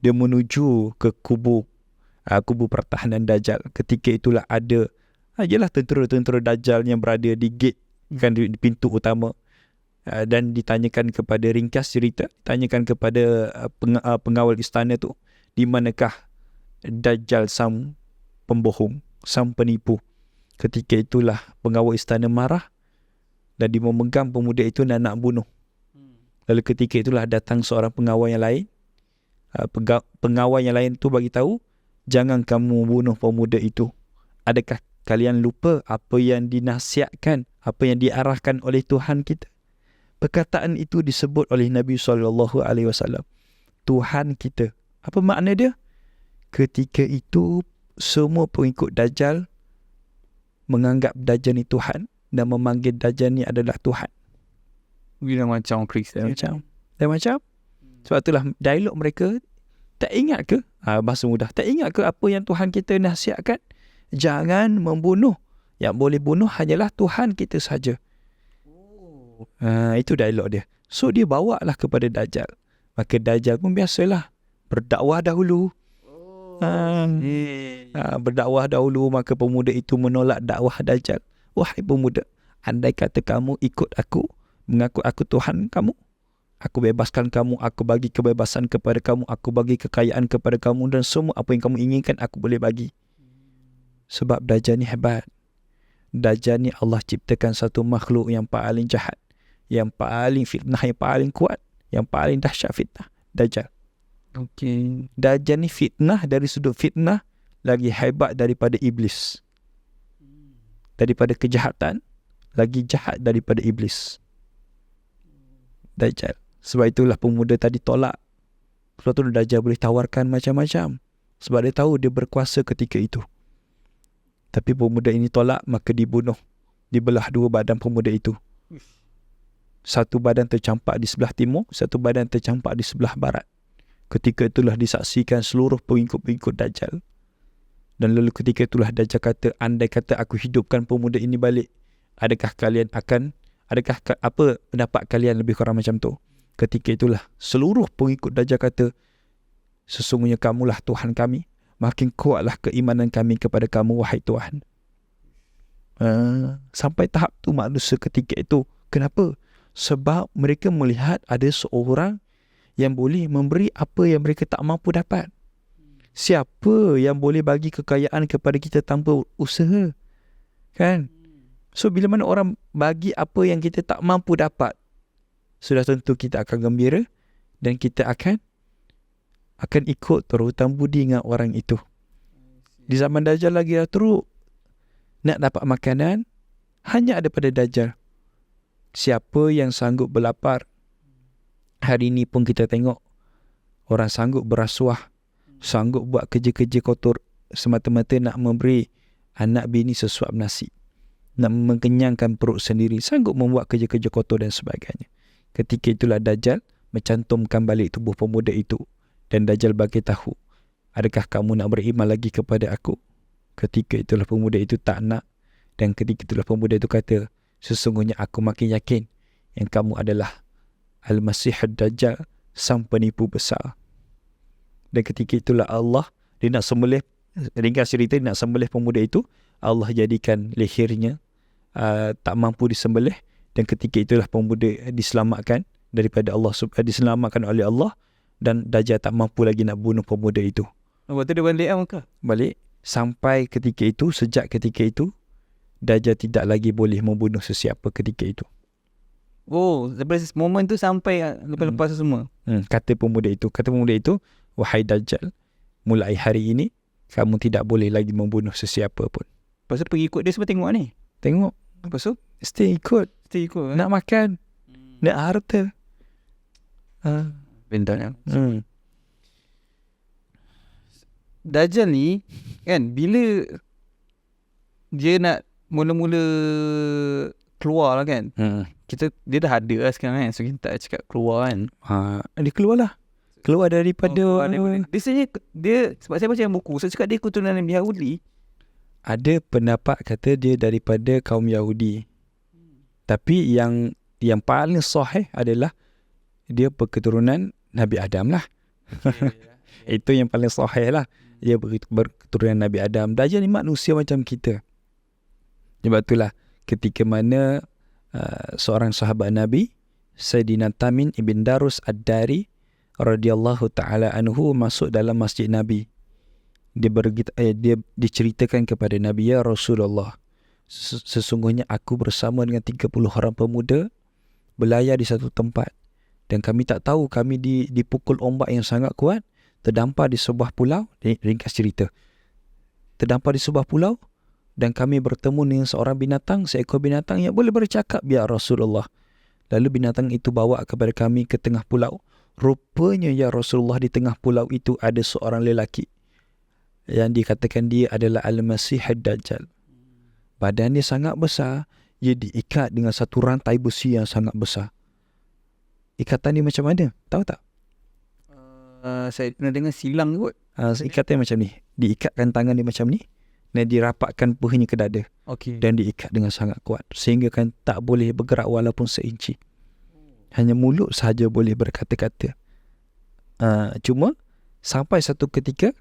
Dia menuju ke kubu pertahanan Dajjal. Ketika itulah ada tentera-tentera Dajjal yang berada di gate, kan, di pintu utama. Dan ditanyakan kepada, ringkas cerita, tanyakan kepada pengawal istana tu, di manakah Dajjal sang pembohong, sang penipu. Ketika itulah pengawal istana marah dan dia memegang pemuda itu dan nak bunuh. Lalu ketika itulah datang seorang pengawal yang lain. Pengawal yang lain tu bagi tahu, jangan kamu bunuh pemuda itu. Adakah kalian lupa apa yang dinasihatkan, apa yang diarahkan oleh Tuhan kita? Perkataan itu disebut oleh Nabi SAW. Tuhan kita. Apa makna dia? Ketika itu semua pengikut Dajjal menganggap Dajjal ni Tuhan dan memanggil Dajjal ni adalah Tuhan. Bila macam Kristian. Macam. Sebab itulah dialog mereka, tak ingat ke? Bahasa mudah. Tak ingat ke apa yang Tuhan kita nasihatkan? Jangan membunuh. Yang boleh bunuh hanyalah Tuhan kita saja. Itu dialog dia. So dia bawa lah kepada Dajjal. Maka Dajjal pun biasalah berdakwah dahulu. Berdakwah dahulu. Maka pemuda itu menolak dakwah Dajjal. Wahai pemuda, andai kata kamu ikut aku, mengaku aku Tuhan kamu, aku bebaskan kamu, aku bagi kebebasan kepada kamu, aku bagi kekayaan kepada kamu, dan semua apa yang kamu inginkan aku boleh bagi. Sebab Dajjal ni hebat. Dajjal ni Allah ciptakan satu makhluk yang paling jahat, yang paling fitnah, yang paling kuat, yang paling dahsyat fitnah. Dajjal. Dajjal ni fitnah, dari sudut fitnah lagi hebat daripada iblis. Daripada kejahatan lagi jahat daripada iblis. Dajjal. Sebab itulah pemuda tadi tolak. Sebab tu Dajjal boleh tawarkan macam-macam. Sebab dia tahu dia berkuasa ketika itu. Tapi pemuda ini tolak, maka dibunuh. Dibelah dua badan pemuda itu. Satu badan tercampak di sebelah timur, satu badan tercampak di sebelah barat. Ketika itulah disaksikan seluruh pengikut-pengikut Dajjal. Dan lalu ketika itulah Dajjal kata, andai kata aku hidupkan pemuda ini balik, adakah apa pendapat kalian? Lebih kurang macam tu. Ketika itulah seluruh pengikut Dajjal kata, sesungguhnya kamulah Tuhan kami, makin kuatlah keimanan kami kepada kamu, wahai Tuhan. Sampai tahap tu manusia ketika itu. Kenapa? Sebab mereka melihat ada seorang yang boleh memberi apa yang mereka tak mampu dapat. Siapa yang boleh bagi kekayaan kepada kita tanpa usaha? Kan? So bila mana orang bagi apa yang kita tak mampu dapat, sudah tentu kita akan gembira dan kita akan ikut berhutang budi dengan orang itu. Di zaman Dajjal lagi dah teruk, nak dapat makanan hanya ada pada Dajjal. Siapa yang sanggup berlapar? Hari ini pun kita tengok orang sanggup berasuah, sanggup buat kerja-kerja kotor semata-mata nak memberi anak bini sesuap nasi, nak mengenyangkan perut sendiri, sanggup membuat kerja-kerja kotor dan sebagainya. Ketika itulah Dajjal mencantumkan balik tubuh pemuda itu, dan Dajjal bagi tahu, adakah kamu nak beriman lagi kepada aku? Ketika itulah pemuda itu tak nak, dan ketika itulah pemuda itu kata, sesungguhnya aku makin yakin yang kamu adalah Al-Masih Ad-Dajjal, sang penipu besar. Dan ketika itulah Allah, dia nak sembelih ringkas cerita nak sembelih pemuda itu, Allah jadikan lehernya tak mampu disembelih, dan ketika itulah pemuda diselamatkan daripada Allah, diselamatkan oleh Allah, dan Dajjal tak mampu lagi nak bunuh pemuda itu. Lepas tu dia balik lah Mekah. Balik sampai ketika itu, sejak ketika itu Dajjal tidak lagi boleh membunuh sesiapa ketika itu. Oh, daripada momen tu sampai lepas-lepas semua. Kata pemuda itu, wahai Dajjal, mulai hari ini kamu tidak boleh lagi membunuh sesiapa pun. Lepas tu pergi ikut dia semua tengok ni. Tengok, Lepas tu stay ikut, nak nak makan, nak harta. bentang. Dajjal ni kan, bila dia nak mula-mula keluar lah kan, dia dah ada lah sekarang kan, so kita tak cakap keluar kan. Dia keluar daripada Dia sebenarnya dia, sebab saya baca buku, saya cakap dia keturunan Nabi Yahudi. ada pendapat kata dia daripada kaum Yahudi, tapi yang paling sahih adalah dia berketurunan Nabi Adam lah. Itu yang paling sahih lah, dia berketurunan Nabi Adam. Dajjal ni manusia macam kita. Sebab itulah ketika mana seorang sahabat Nabi, Sayyidina Tamim ibn Darus Ad-Dari radhiyallahu ta'ala anhu masuk dalam masjid Nabi. Dia diceritakan kepada Nabi, ya Rasulullah, sesungguhnya aku bersama dengan 30 orang pemuda berlayar di satu tempat, dan kami tak tahu, kami dipukul ombak yang sangat kuat, terdampar di sebuah pulau. Ringkas cerita, terdampar di sebuah pulau, dan kami bertemu dengan seekor binatang yang boleh bercakap, ya Rasulullah. Lalu binatang itu bawa kepada kami ke tengah pulau. Rupanya ya Rasulullah, di tengah pulau itu ada seorang lelaki yang dikatakan dia adalah Al-Masih Ad-Dajjal. Badan dia sangat besar, dia diikat dengan satu rantai besi yang sangat besar. Ikatan dia macam mana? Tahu tak? Saya pernah dengar silang kot. Ikatan macam ni, diikatkan tangan dia macam ni, dan dirapatkan pahanya ke dada. Dan diikat dengan sangat kuat, sehingga kan tak boleh bergerak walaupun seinci. Hanya mulut sahaja boleh berkata-kata. Cuma sampai satu ketika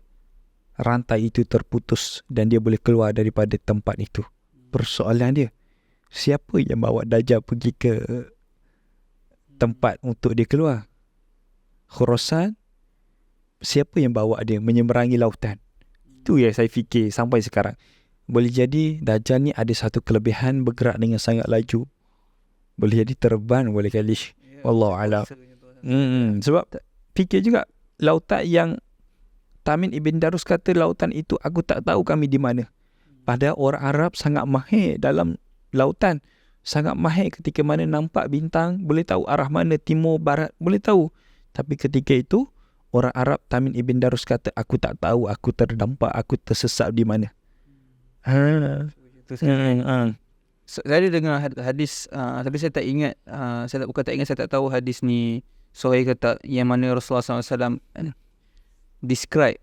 rantai itu terputus dan dia boleh keluar daripada tempat itu. Persoalan dia, siapa yang bawa Dajjal pergi ke tempat untuk dia keluar? Khurasan. Siapa yang bawa dia menyeberangi lautan? Itu yang saya fikir sampai sekarang. Boleh jadi Dajjal ni ada satu kelebihan, bergerak dengan sangat laju. Boleh jadi terbang boleh kali. Wallahualam. Sebab fikir juga, lautan yang Tamim ibn Darus kata, lautan itu aku tak tahu kami di mana. Padahal orang Arab sangat mahir dalam lautan. Sangat mahir ketika mana nampak bintang, boleh tahu arah mana, timur, barat, boleh tahu. Tapi ketika itu, orang Arab, Tamim ibn Darus kata, aku tak tahu, aku terdampar, aku tersesat di mana. Saya ada dengar hadis, tapi saya tak ingat, saya tak tahu hadis ni sahih ke tak, yang mana Rasulullah SAW describe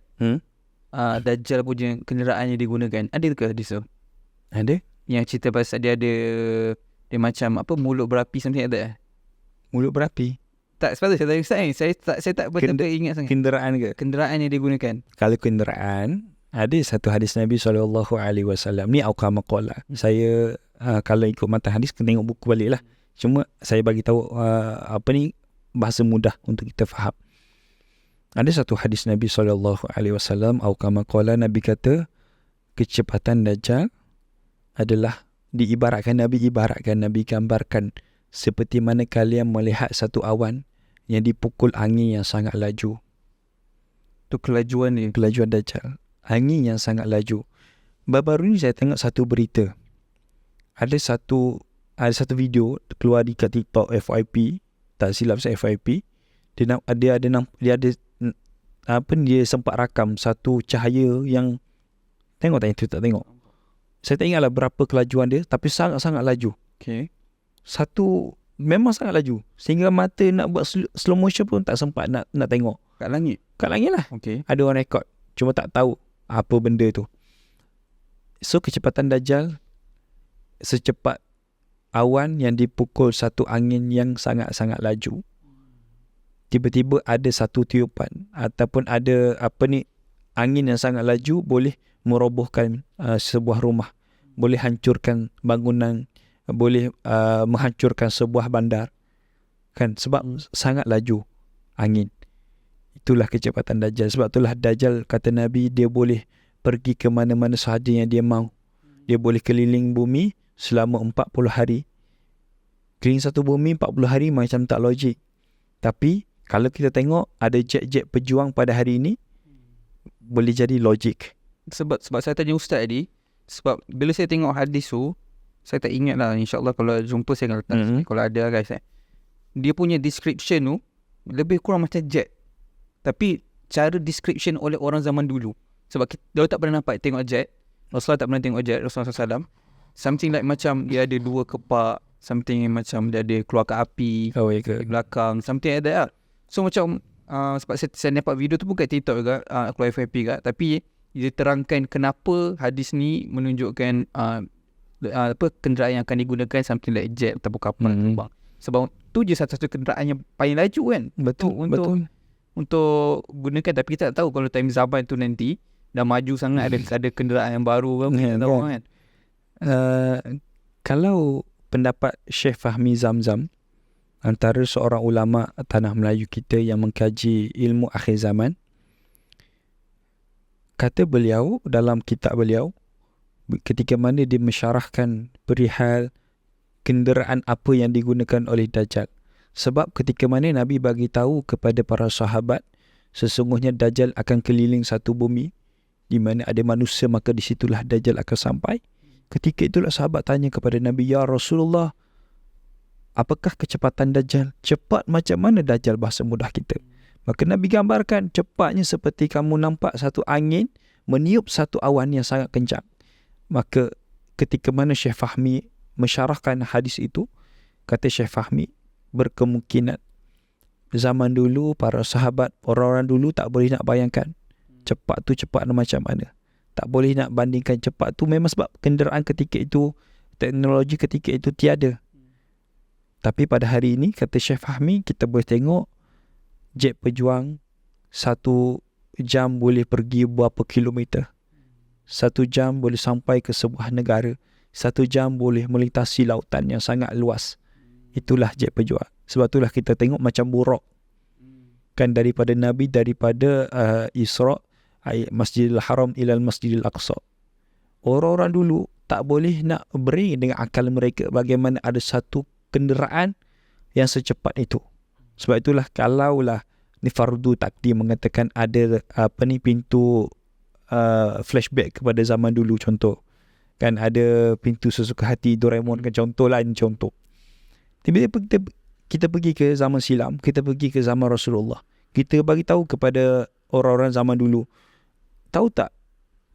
Dajjal punya kenderaan yang digunakan. Ada ke hadis tu? Ada? Yang cerita pasal dia ada, dia macam apa, mulut berapi something like that. Mulut berapi? Tak, sebab tu saya tak betul-betul ingat sangat. Kenderaan ke? Kenderaan yang digunakan. Kalau kenderaan, ada satu hadis Nabi SAW. Ni Auqama Qala. Saya kalau ikut matan hadis, kena tengok buku balik lah. Cuma saya bagi tahu bahasa mudah untuk kita faham. Ada satu hadis Nabi SAW, Auqama Qala, Nabi kata, kecepatan Dajjal adalah diibaratkan, Nabi gambarkan seperti mana kalian melihat satu awan yang dipukul angin yang sangat laju. Tu kelajuan dia. Kelajuan Dajjal, angin yang sangat laju. Baru-baru ni saya tengok satu berita. Ada satu video keluar di TikTok FYP, tak silap saya FYP. Dia sempat rakam satu cahaya yang, tengok tak itu, tak tengok. Saya tak ingatlah berapa kelajuan dia, tapi sangat-sangat laju. Satu memang sangat laju sehingga mata nak buat slow motion pun tak sempat nak tengok. Kat langit lah. Ada orang rekod, cuma tak tahu apa benda tu. So kecepatan Dajjal secepat awan yang dipukul satu angin yang sangat-sangat laju. Tiba-tiba ada satu tiupan ataupun ada angin yang sangat laju boleh merobohkan sebuah rumah, boleh hancurkan bangunan, boleh menghancurkan sebuah bandar, kan, sebab sangat laju angin. Itulah kecepatan Dajjal. Sebab itulah Dajjal, kata Nabi, dia boleh pergi ke mana-mana sahaja yang dia mahu. Dia boleh keliling bumi selama 40 hari. Keliling satu bumi 40 hari macam tak logik. Tapi kalau kita tengok ada jet-jet pejuang pada hari ini, boleh jadi logik. Sebab saya tanya ustaz tadi, sebab bila saya tengok hadis tu, saya tak ingat lah, insyaAllah kalau jumpa saya akan letak kalau ada guys dia punya description tu lebih kurang macam jet, tapi cara description oleh orang zaman dulu. Sebab kita tak pernah nampak tengok jet, Rasulullah tak pernah tengok jet, Rasulullah SAW something like macam dia ada 2 kepak, something macam dia ada keluarkan api di belakang, something like that lah. So macam sebab saya nampak video tu pun kat TikTok juga, keluar FYP juga, tapi dia terangkan kenapa hadis ni menunjukkan kenderaan yang akan digunakan something like jet ataupun kapal terbang. Sebab tu je satu-satu kenderaan yang paling laju kan. Betul. Untuk gunakan, tapi kita tak tahu kalau time zaman tu nanti dah maju sangat, ada kenderaan yang baru kan, tahu kan. Kalau pendapat Syekh Fahmi Zamzam, antara seorang ulama tanah Melayu kita yang mengkaji ilmu akhir zaman, kata beliau dalam kitab beliau, ketika mana dia mensyarahkan perihal kenderaan apa yang digunakan oleh Dajjal. Sebab ketika mana Nabi bagi tahu kepada para sahabat, sesungguhnya Dajjal akan keliling satu bumi di mana ada manusia, maka di situlah Dajjal akan sampai. Ketika itulah sahabat tanya kepada Nabi, "Ya Rasulullah, apakah kecepatan Dajjal? Cepat macam mana Dajjal?" Bahasa mudah kita. Maka Nabi gambarkan cepatnya seperti kamu nampak satu angin meniup satu awan yang sangat kencang. Maka ketika mana Syekh Fahmi mensyarahkan hadis itu, kata Syekh Fahmi, berkemungkinan zaman dulu para sahabat, orang-orang dulu tak boleh nak bayangkan cepat tu cepat macam mana. Tak boleh nak bandingkan cepat tu, memang sebab kenderaan ketika itu, teknologi ketika itu tiada. Tapi pada hari ini, kata Syekh Fahmi, kita boleh tengok jet pejuang 1 jam boleh pergi berapa kilometer. 1 jam boleh sampai ke sebuah negara. 1 jam boleh melintasi lautan yang sangat luas. Itulah jet pejuang. Sebab itulah kita tengok macam buruk. Kan daripada Nabi, daripada Isra' Masjidil Haram ilal Masjidil Aqsa. Orang-orang dulu tak boleh nak beri dengan akal mereka bagaimana ada satu kenderaan yang secepat itu. Sebab itulah kalaulah ni fardu takdim mengatakan ada pintu flashback kepada zaman dulu, contoh kan ada pintu sesuka hati Doraemon kan, contoh lah, ini contoh. Tiba-tiba kita pergi ke zaman silam, kita pergi ke zaman Rasulullah, kita bagi tahu kepada orang-orang zaman dulu, tahu tak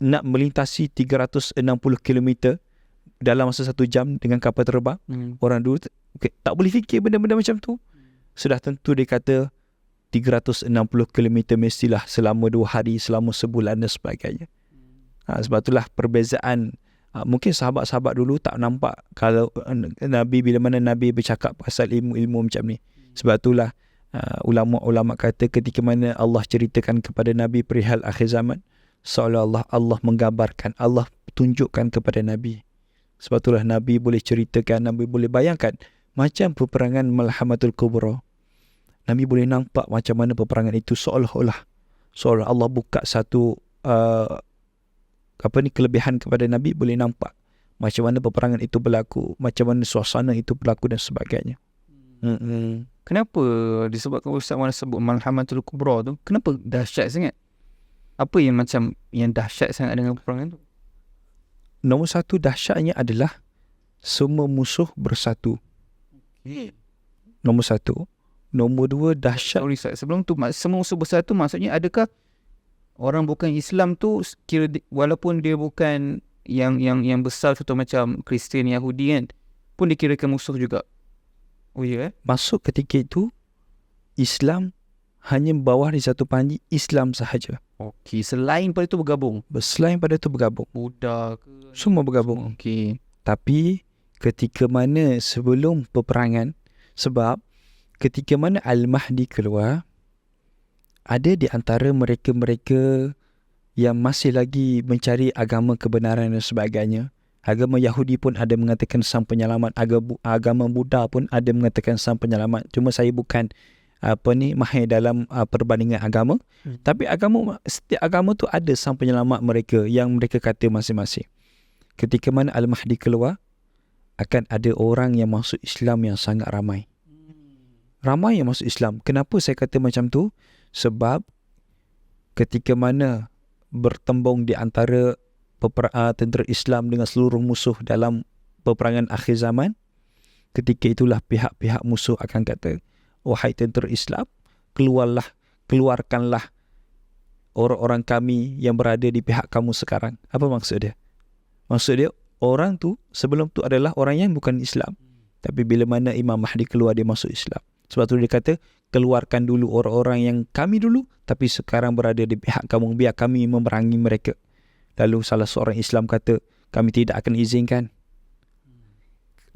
nak melintasi 360 km dalam masa 1 jam dengan kapal terbang? Orang dulu tak boleh fikir benda-benda macam tu. Sudah tentu dia kata 360 km mestilah selama 2 hari, selama sebulan dan sebagainya. Sebab itulah perbezaan. Mungkin sahabat-sahabat dulu tak nampak kalau Nabi, bila mana Nabi bercakap pasal ilmu-ilmu macam ni. Sebab itulah ulama-ulama kata ketika mana Allah ceritakan kepada Nabi perihal akhir zaman, seolah-olah Allah menggambarkan, Allah tunjukkan kepada Nabi. Sebab itulah Nabi boleh ceritakan, Nabi boleh bayangkan macam peperangan Malhamatul Kubra. Nabi boleh nampak macam mana peperangan itu seolah Allah buka satu kelebihan kepada Nabi, boleh nampak macam mana peperangan itu berlaku, macam mana suasana itu berlaku dan sebagainya. Kenapa disebabkan Ustaz Wan sebut Malhamatul Kubra tu, kenapa dahsyat sangat? Apa yang macam yang dahsyat sangat dengan peperangan tu? Nombor 1 dahsyatnya adalah semua musuh bersatu. Nombor 1. Nombor 2 dahsyat. Sorry Ustaz, sebelum tu semua musuh bersatu maksudnya adakah orang bukan Islam tu kira walaupun dia bukan yang besar contoh macam Kristian, Yahudi kan, pun dikirakan musuh juga? Oh ya, masuk ketika itu Islam hanya bawah di satu panji Islam sahaja. Okey, selain pada itu bergabung. Selain pada itu bergabung. Buddha semua bergabung. Okey. Tapi ketika mana sebelum peperangan, sebab ketika mana Al-Mahdi keluar, ada di antara mereka-mereka yang masih lagi mencari agama kebenaran dan sebagainya. Agama Yahudi pun ada mengatakan sang penyelamat, agama Buddha pun ada mengatakan sang penyelamat. Cuma saya bukan mahir dalam perbandingan agama, tapi setiap agama tu ada sang penyelamat mereka yang mereka kata masing-masing. Ketika mana Al-Mahdi keluar, akan ada orang yang masuk Islam yang sangat ramai. Ramai yang masuk Islam. Kenapa saya kata macam tu? Sebab ketika mana bertembung di antara tentera Islam dengan seluruh musuh dalam peperangan akhir zaman, ketika itulah pihak-pihak musuh akan kata, wahai tentera Islam, keluarkanlah orang-orang kami yang berada di pihak kamu sekarang. Apa maksud dia? Maksud dia, orang tu sebelum tu adalah orang yang bukan Islam, tapi bila mana Imam Mahdi keluar, dia masuk Islam. Sebab tu dia kata, keluarkan dulu orang-orang yang kami dulu, tapi sekarang berada di pihak kamu, biar kami memerangi mereka. Lalu salah seorang Islam kata, kami tidak akan izinkan.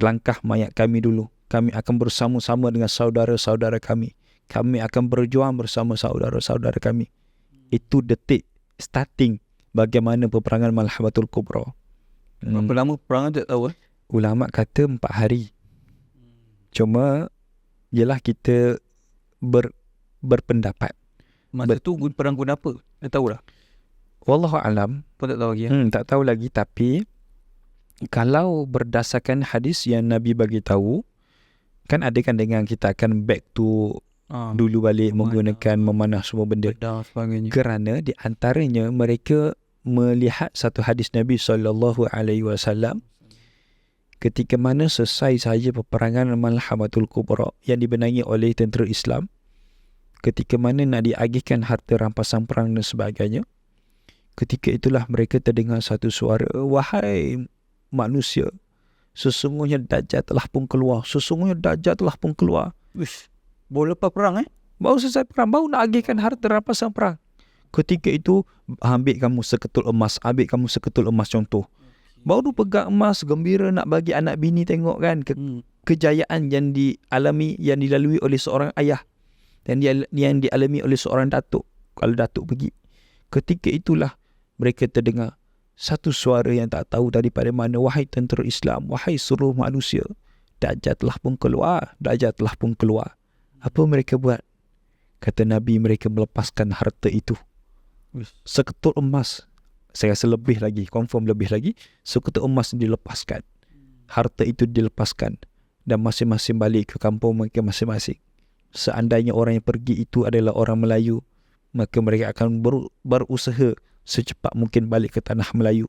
Langkah mayat kami dulu. Kami akan bersama-sama dengan saudara-saudara kami. Kami akan berjuang bersama saudara-saudara kami. Itu detik starting bagaimana peperangan Malhamatul Kubra. Berapa lama peperangan tak tahu? Ulama kata 4 hari. Cuma yelah kita berpendapat. Masa tu perang guna apa? Tak tahu lah. Wallahu alam. Pun tak tahu lagi. Tak tahu lagi, tapi kalau berdasarkan hadis yang Nabi bagi tahu, kan ada kan dengan kita akan back to dulu balik menggunakan memanah semua benda. Sebagainya. Kerana di antaranya mereka melihat satu hadis Nabi SAW ketika mana selesai sahaja peperangan Malhamatul Kubra yang dibenangi oleh tentera Islam, ketika mana nak diagihkan harta rampasan perang dan sebagainya, ketika itulah mereka terdengar satu suara, wahai manusia, sesungguhnya Dajjal telah pun keluar. Sesungguhnya Dajjal telah pun keluar. Wish, baru lepas perang Baru selesai perang, baru nak agihkan harta rampasan perang. Ketika itu, ambil kamu seketul emas contoh. Baru pegang emas, gembira nak bagi anak bini tengok kan, kejayaan yang dilalui oleh seorang ayah dan yang dialami oleh seorang datuk. Kalau datuk pergi, ketika itulah mereka terdengar satu suara yang tak tahu daripada mana, wahai tentera Islam, wahai seluruh manusia, Dajjal telah pun keluar, Dajjal telah pun keluar. Apa mereka buat? Kata Nabi, mereka melepaskan harta itu. Seketul emas, saya rasa lebih lagi, confirm lebih lagi, seketul emas dilepaskan, harta itu dilepaskan, dan masing-masing balik ke kampung mereka masing-masing. Seandainya orang yang pergi itu adalah orang Melayu, maka mereka akan berusaha secepat mungkin balik ke tanah Melayu.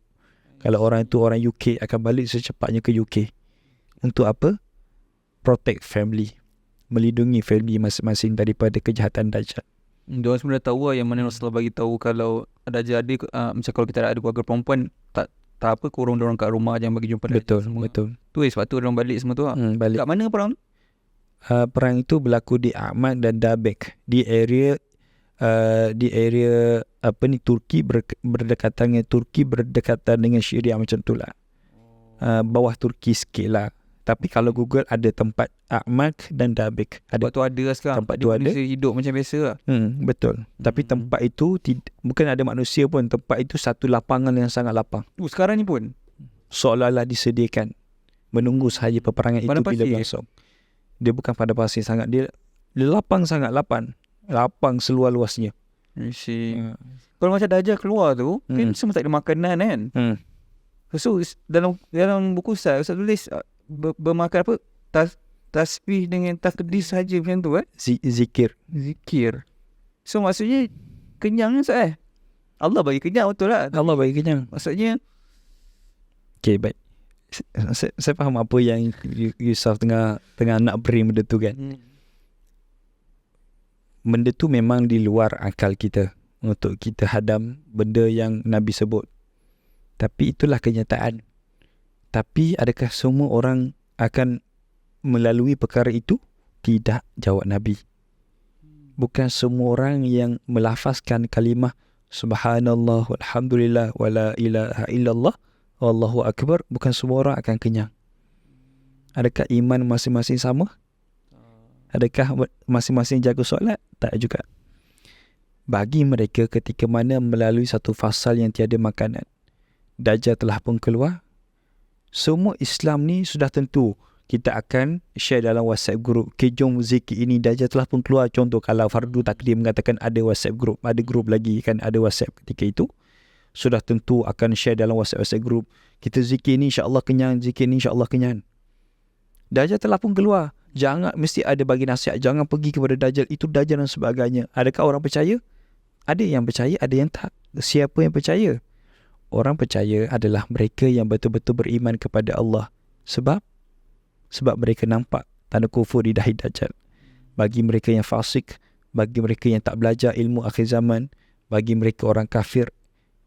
Kalau orang itu orang UK, akan balik secepatnya ke UK. Untuk apa? Protect family, melindungi family masing-masing daripada kejahatan Dajjal. Diorang sebenarnya tahu yang mana Rasulullah bagi tahu kalau Dajjal ada, macam kalau kita ada keluarga perempuan, tak apa, kurung diorang kat rumah, jangan bagi jumpa Dajjal semua. Betul. Tu sebab tu diorang balik semua tu lah. Balik. Kat mana perang tu? Perang itu berlaku di Ahmad dan Dabek, di area Turki, berdekatan dengan Syria macam tu lah. Bawah Turki sikit lah. Tapi kalau Google ada tempat Ahmad dan Dabek. Tempat tu ada sekarang. Tempat tu ada. Hidup macam biasa lah. Betul. Tapi tempat itu bukan ada manusia pun. Tempat itu satu lapangan yang sangat lapang. Sekarang ni pun? Seolah-olah disediakan. Menunggu sahaja peperangan itu bila berlangsung. Dia bukan pada pasir sangat. Dia lapang sangat, lapang seluar-luasnya. Kalau macam Dajjal keluar tu, kan semua tak ada makanan kan. So dalam buku Ustaz tulis bermakan apa? Tasbih dengan takdis saja macam tu kan. Zikir. So maksudnya kenyang Ustaz Allah bagi kenyang, betul lah. Allah bagi kenyang. Maksudnya baik. Saya faham apa yang Yusuf tengah nak beri benda tu kan. Benda tu memang di luar akal kita untuk kita hadam benda yang Nabi sebut. Tapi itulah kenyataan. Tapi adakah semua orang akan melalui perkara itu? Tidak, jawab Nabi. Bukan semua orang yang melafazkan kalimah Subhanallah walhamdulillah wala ilaha illallah wallahu akbar, bukan semua orang akan kenyang. Adakah iman masing-masing sama? Adakah masing-masing jaga solat? Tak juga. bagi mereka ketika mana melalui satu fasal yang tiada makanan, Dajjal telah pun keluar, semua Islam ni sudah tentu kita akan share dalam WhatsApp group. Okay, jom zikir ini, Dajjal telah pun keluar. Contoh kalau Fardu Takdir mengatakan ada WhatsApp group, ada group lagi kan, ada WhatsApp ketika itu, sudah tentu akan share dalam WhatsApp group. Kita zikir ni insya-Allah kenyang, zikir ni insya-Allah kenyang. Dajjal telah pun keluar. Jangan, mesti ada bagi nasihat, jangan pergi kepada Dajjal, itu Dajjal dan sebagainya. Adakah orang percaya? Ada yang percaya, ada yang tak. Siapa yang percaya? Orang percaya adalah mereka yang betul-betul beriman kepada Allah. Sebab mereka nampak tanda kufur di dahi Dajjal. Bagi mereka yang fasik, bagi mereka yang tak belajar ilmu akhir zaman, bagi mereka orang kafir,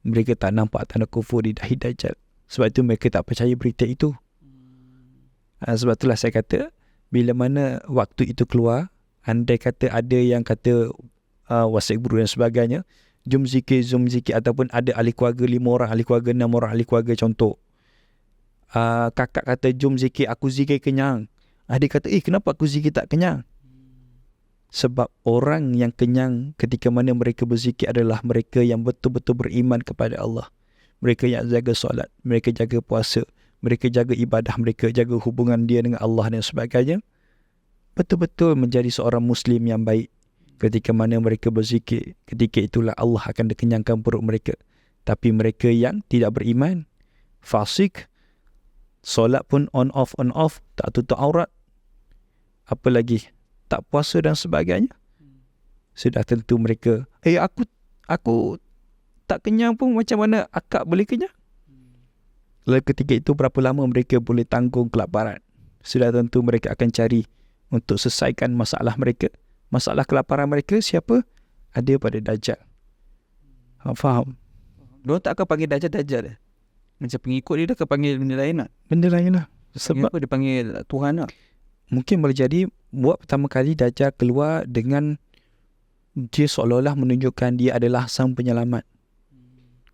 mereka tak nampak tanda kufur di dahi Dajjal. Sebab itu mereka tak percaya berita itu. Sebab itulah saya kata, bila mana waktu itu keluar, andai kata ada yang kata WhatsApp group dan sebagainya, jom zikir, ataupun ada ahli keluarga 5 orang, ahli keluarga 6 orang, ahli keluarga contoh. Kakak kata jom zikir, aku zikir kenyang. Adik kata, kenapa aku zikir tak kenyang? Sebab orang yang kenyang ketika mana mereka berzikir adalah mereka yang betul-betul beriman kepada Allah. Mereka yang jaga solat, mereka jaga puasa, mereka jaga ibadah, mereka jaga hubungan dia dengan Allah dan sebagainya. Betul-betul menjadi seorang Muslim yang baik. Ketika mana mereka berzikir, ketika itulah Allah akan dikenyangkan perut mereka. Tapi mereka yang tidak beriman, fasik, solat pun on off, tak tutup aurat, apa lagi, tak puasa dan sebagainya, sudah tentu mereka, aku tak kenyang pun, macam mana akak boleh kenyang? Lalu ketika itu berapa lama mereka boleh tanggung kelaparan? Sudah tentu mereka akan cari untuk selesaikan masalah mereka. Masalah kelaparan mereka siapa? Ada pada Dajjal. Faham? Diorang tak akan panggil Dajjal. Macam pengikut dia akan panggil benda lain lah. Benda lain lah. Sebab apa dia panggil Tuhan lah. Mungkin boleh jadi buat pertama kali Dajjal keluar dengan dia seolah-olah menunjukkan dia adalah sang penyelamat.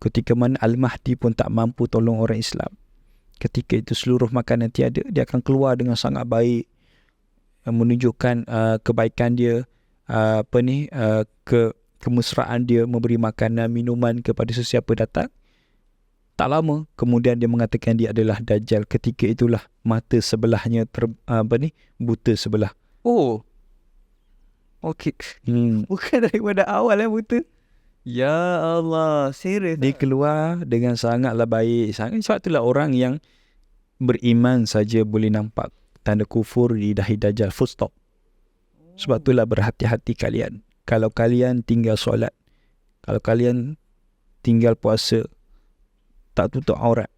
Ketika mana Al-Mahdi pun tak mampu tolong orang Islam, ketika itu seluruh makanan tiada, dia akan keluar dengan sangat baik, menunjukkan kebaikan dia, kemesraan dia, memberi makanan, minuman kepada sesiapa datang. Tak lama kemudian dia mengatakan dia adalah Dajjal. Ketika itulah mata sebelahnya buta sebelah. Oh, okey. Bukan daripada awal buta. Ya Allah, serius. Dia keluar dengan sangatlah baik. Sebab itulah orang yang beriman saja boleh nampak tanda kufur di dahi Dajjal. Full stop. Sebab itulah berhati-hati kalian. Kalau kalian tinggal solat, kalau kalian tinggal puasa, tak tutup aurat,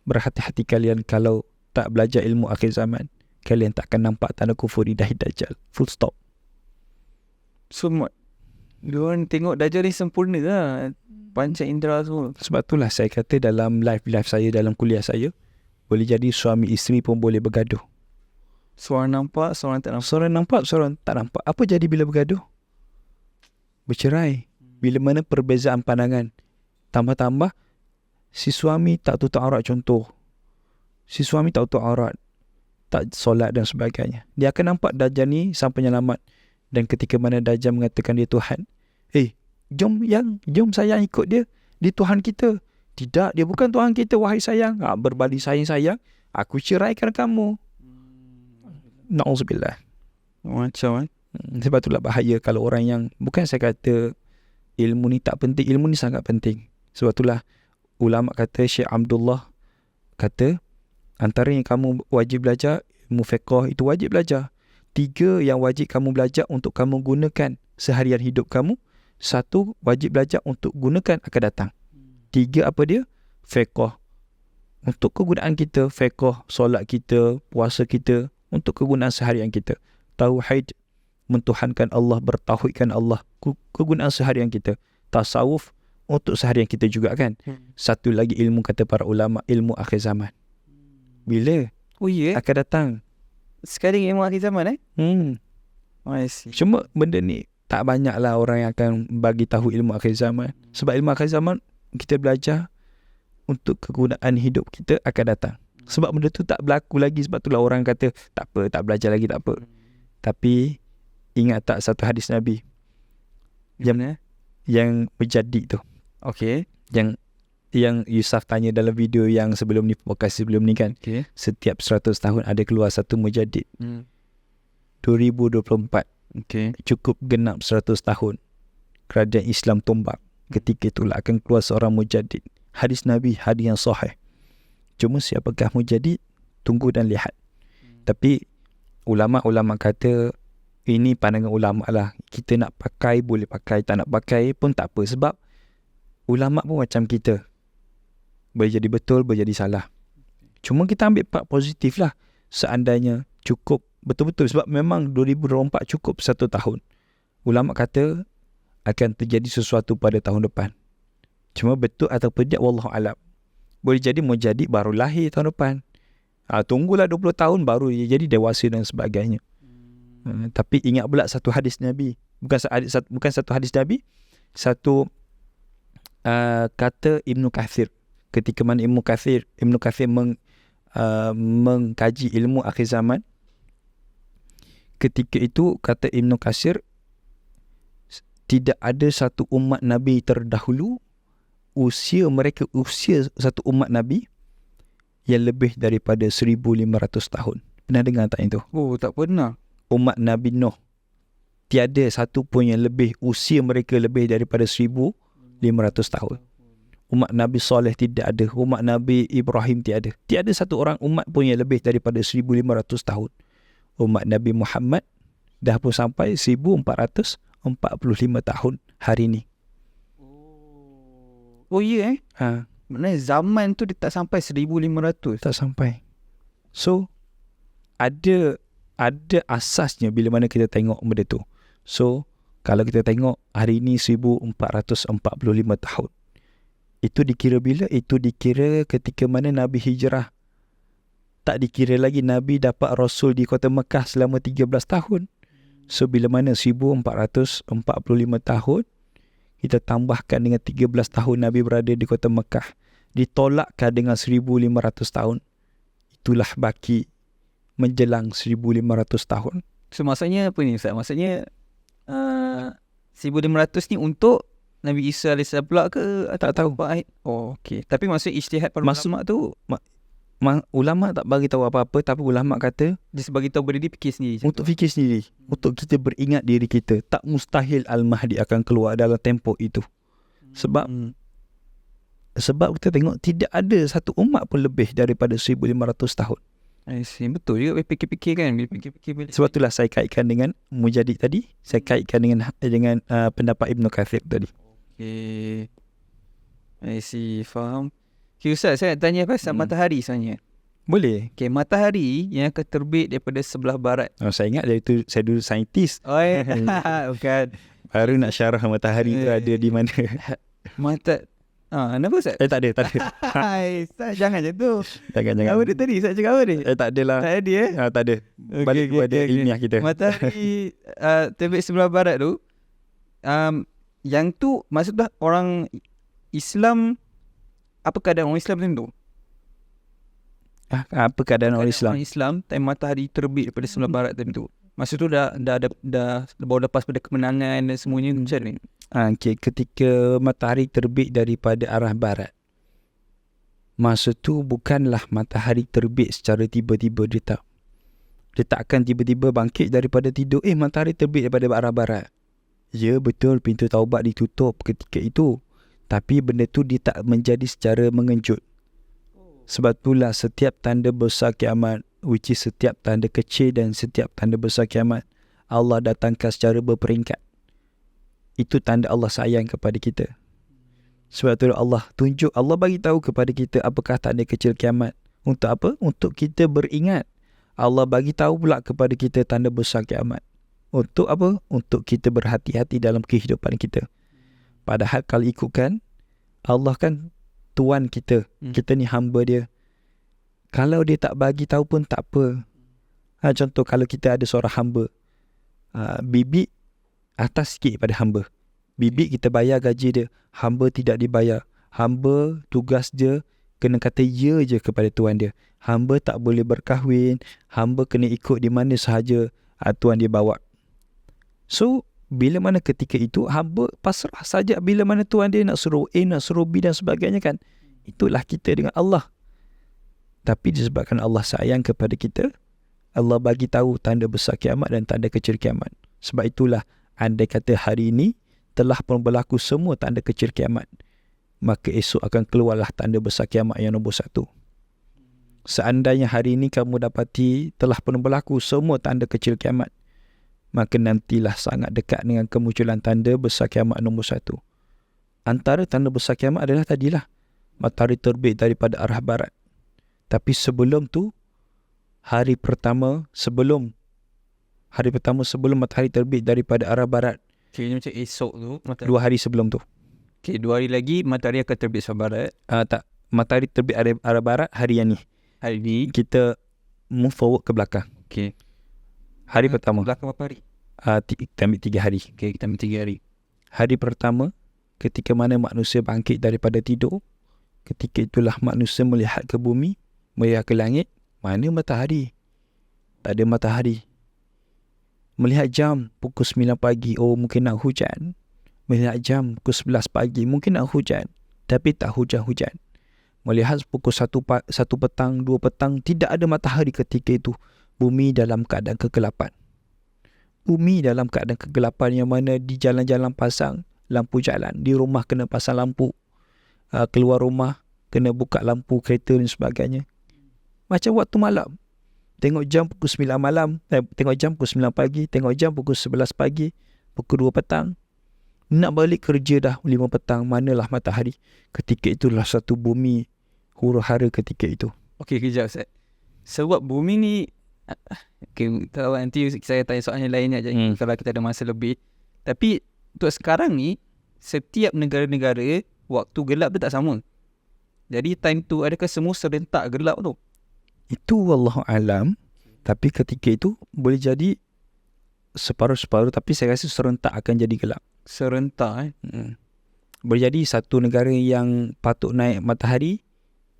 berhati-hati kalian kalau tak belajar ilmu akhir zaman, kalian tak akan nampak tanda kufur di dahi Dajjal. Full stop. Semua diorang tengok Dajjal ni sempurna lah, panca indera semua. Sebab itulah saya kata dalam live saya, dalam kuliah saya, boleh jadi suami isteri pun boleh bergaduh. Seorang nampak, seorang tak nampak. Seorang nampak, seorang tak nampak. Apa jadi bila bergaduh? Bercerai. Bila mana perbezaan pandangan. Tambah-tambah, si suami tak tutup aurat contoh. Si suami tak tutup aurat, tak solat dan sebagainya. Dia akan nampak Dajjal ni sang penyelamat. Dan ketika mana Dajjal mengatakan dia Tuhan, jom sayang ikut dia. Dia Tuhan kita. Tidak, dia bukan Tuhan kita, wahai sayang. Berbalik sayang, aku ceraikan kamu. Na'udzubillah. Macam Sebab itulah bahaya kalau orang yang, bukan saya kata ilmu ni tak penting, ilmu ni sangat penting. Sebab itulah ulama kata, Syekh Abdullah kata, antara yang kamu wajib belajar, ilmu fiqh itu wajib belajar. 3 yang wajib kamu belajar untuk kamu gunakan seharian hidup kamu. 1 wajib belajar untuk gunakan akan datang. 3 apa dia? Fiqh. Untuk kegunaan kita, fiqh, solat kita, puasa kita, untuk kegunaan seharian kita. Tauhid, mentuhankan Allah, bertauhidkan Allah, kegunaan seharian kita. Tasawuf, untuk seharian kita juga kan. 1 lagi ilmu, kata para ulama, ilmu akhir zaman. Bila? Akan datang. Sekarang ilmu akhir zaman I see. Cuma benda ni tak banyak lah orang yang akan bagi tahu ilmu akhir zaman. Sebab ilmu akhir zaman kita belajar untuk kegunaan hidup kita akan datang. Sebab benda tu tak berlaku lagi. Sebab itulah orang kata tak apa, tak belajar lagi, tak apa. Tapi ingat tak satu hadis Nabi, yang menjadi tu. Okay. Yang Yusuf tanya dalam video yang sebelum ni, podcast sebelum ni kan. Okay. Setiap 100 tahun ada keluar satu mujadid. 2024 Okay. cukup genap 100 tahun kerajaan Islam tumbang. Ketika itulah akan keluar seorang mujadid. Hadis Nabi, hadis yang sahih. Cuma siapakah mujadid? Tunggu dan lihat. Tapi ulama-ulama kata ini pandangan ulama lah. Kita nak pakai boleh pakai, tak nak pakai pun tak apa. Sebab ulama pun macam kita. Boleh jadi betul, boleh jadi salah. Cuma kita ambil part positif lah. Seandainya cukup betul-betul. Sebab memang 2024 cukup 1 tahun. Ulama kata akan terjadi sesuatu pada tahun depan. Cuma betul ataupun tidak, wallahualam. Boleh jadi mujadid baru lahir tahun depan. Tunggulah 20 tahun baru dia jadi dewasa dan sebagainya. Tapi ingat pula satu hadis Nabi. Bukan satu hadis Nabi. Satu kata Ibnu Kathir. Ketika mana Ibnu Kathir mengkaji ilmu akhir zaman. Ketika itu kata Ibnu Kathir, tidak ada satu umat Nabi terdahulu usia satu umat Nabi yang lebih daripada 1,500 tahun. Pernah dengar tak itu? Oh, tak pernah. Umat Nabi Nuh, tiada satu pun yang usia mereka lebih daripada 1,500 tahun. Umat Nabi Saleh tidak ada. Umat Nabi Ibrahim tiada. Tiada satu orang umat pun yang lebih daripada 1,500 tahun. Umat Nabi Muhammad dah pun sampai 1,445 tahun hari ni. Oh ya Maknanya zaman tu dia tak sampai 1,500. Tak sampai. So ada asasnya bila mana kita tengok benda tu. So kalau kita tengok hari ni 1,445 tahun. Itu dikira bila? Itu dikira ketika mana Nabi hijrah. Tak dikira lagi Nabi dapat Rasul di kota Mekah selama 13 tahun. So bila mana 1,445 tahun, kita tambahkan dengan 13 tahun Nabi berada di kota Mekah, ditolakkan dengan 1,500 tahun. Itulah baki menjelang 1,500 tahun. So maksudnya apa ni Ustaz? Maksudnya 1,500 ni untuk Nabi Isa AS pula ke? Tak tahu. Oh, okey. Tapi maksud ijtihad para ulama tu, ulama tak bagi tahu apa-apa, tapi ulama kata dia bagi tahu benda dia fikir sendiri. Untuk fikir sendiri, untuk kita beringat diri kita. Tak mustahil Al-Mahdi akan keluar dalam tempoh itu. Sebab kita tengok tidak ada satu umat pun lebih daripada 1,500 tahun. Betul juga fikir-fikir kan. Sebab itulah saya kaitkan dengan mujadid tadi. Saya kaitkan dengan pendapat Ibnu Kathir tadi. Okay. Faham. Okay, Ustaz, saya nak tanya pasal matahari sebenarnya. Boleh. Okay, matahari yang akan terbit daripada sebelah barat. Saya ingat saya dulu saintis. Bukan. Baru nak syarah matahari tu ada di mana. Kenapa Ustaz? Tak ada. Ustaz, jangan macam tu. Jangan. Apa dia tadi? Ustaz cakap apa dia? Tak adalah. Tak ada Tak ada. Balik kepada ilmiah kita. Matahari terbit sebelah barat tu, yang tu maksudnya orang Islam, apa keadaan orang Islam macam tu? Apa keadaan orang Islam? Orang Islam time matahari terbit daripada sebelah barat time tu. Masa tu dah baru lepas pada kemenangan dan semuanya macam ni. Okay, ketika matahari terbit daripada arah barat, masa tu bukanlah matahari terbit secara tiba-tiba. Dia tak akan tiba-tiba bangkit daripada tidur. Matahari terbit daripada arah barat. Ya betul, pintu taubat ditutup ketika itu. Tapi benda tu dia tak menjadi secara mengejut. Sebab itulah setiap tanda besar kiamat, which is setiap tanda kecil dan setiap tanda besar kiamat, Allah datangkan secara berperingkat. Itu tanda Allah sayang kepada kita. Sebab itu Allah bagi tahu kepada kita apakah tanda kecil kiamat. Untuk apa? Untuk kita beringat. Allah bagi tahu pula kepada kita tanda besar kiamat. Untuk apa? Untuk kita berhati-hati dalam kehidupan kita. Padahal kalau ikutkan, Allah kan Tuan kita. Kita ni hamba dia. Kalau dia tak bagi tahu pun tak apa. Contoh kalau kita ada seorang hamba, bibik atas sikit pada hamba. Bibik kita bayar gaji dia, hamba tidak dibayar. Hamba tugas dia kena kata ya je kepada tuan dia. Hamba tak boleh berkahwin, hamba kena ikut di mana sahaja tuan dia bawa. So Bila mana ketika itu hamba pasrah saja, bila mana Tuhan dia nak suruh A, nak suruh B dan sebagainya kan. Itulah kita dengan Allah. Tapi disebabkan Allah sayang kepada kita, Allah bagi tahu tanda besar kiamat dan tanda kecil kiamat. Sebab itulah andai kata hari ini telah pun berlaku semua tanda kecil kiamat, maka esok akan keluarlah tanda besar kiamat yang nombor 1. Seandainya hari ini kamu dapati telah pun berlaku semua tanda kecil kiamat, maka nantilah sangat dekat dengan kemunculan tanda besar kiamat nombor 1. Antara tanda besar kiamat adalah tadilah matahari terbit daripada arah barat. Tapi sebelum tu, hari pertama sebelum matahari terbit daripada arah barat, Okay, macam esok tu 2 hari sebelum tu. Okay, 2 hari lagi matahari akan terbit sebelah barat. Tak, matahari terbit arah barat hari yang ni. Hari ni Kita move forward ke belakang. okay. Hari pertama. Belakang berapa hari? Kita ambil 3 hari. Okay, kita ambil 3 hari. Hari pertama, ketika mana manusia bangkit daripada tidur, ketika itulah manusia melihat ke bumi, melihat ke langit, mana matahari? Tak ada matahari. Melihat jam pukul 9 pagi, oh mungkin nak hujan. Melihat jam pukul 11 pagi, mungkin nak hujan. Tapi tak hujan-hujan. Melihat pukul 1 petang, 2 petang, tidak ada matahari ketika itu. Bumi dalam keadaan kegelapan. Bumi dalam keadaan kegelapan, yang mana di jalan-jalan pasang lampu jalan, di rumah kena pasang lampu, keluar rumah kena buka lampu kereta dan sebagainya. Macam waktu malam, tengok jam pukul 9 malam, tengok jam pukul 9 pagi, tengok jam pukul 11 pagi, pukul 2 petang. Nak balik kerja dah 5 petang, manalah matahari. Ketika itulah satu bumi huru-hara ketika itu. Okay, kejap Ustaz. Sebab bumi ni, okay, tahu nanti saya tanya soalan yang lainnya je kalau kita ada masa lebih. Tapi untuk sekarang ni, setiap negara-negara waktu gelap tu tak sama. Jadi time tu adakah semua serentak gelap tu? Itu wallahu alam. Tapi ketika itu boleh jadi separuh-separuh, tapi saya rasa serentak akan jadi gelap. Serentak Boleh jadi satu negara yang patut naik matahari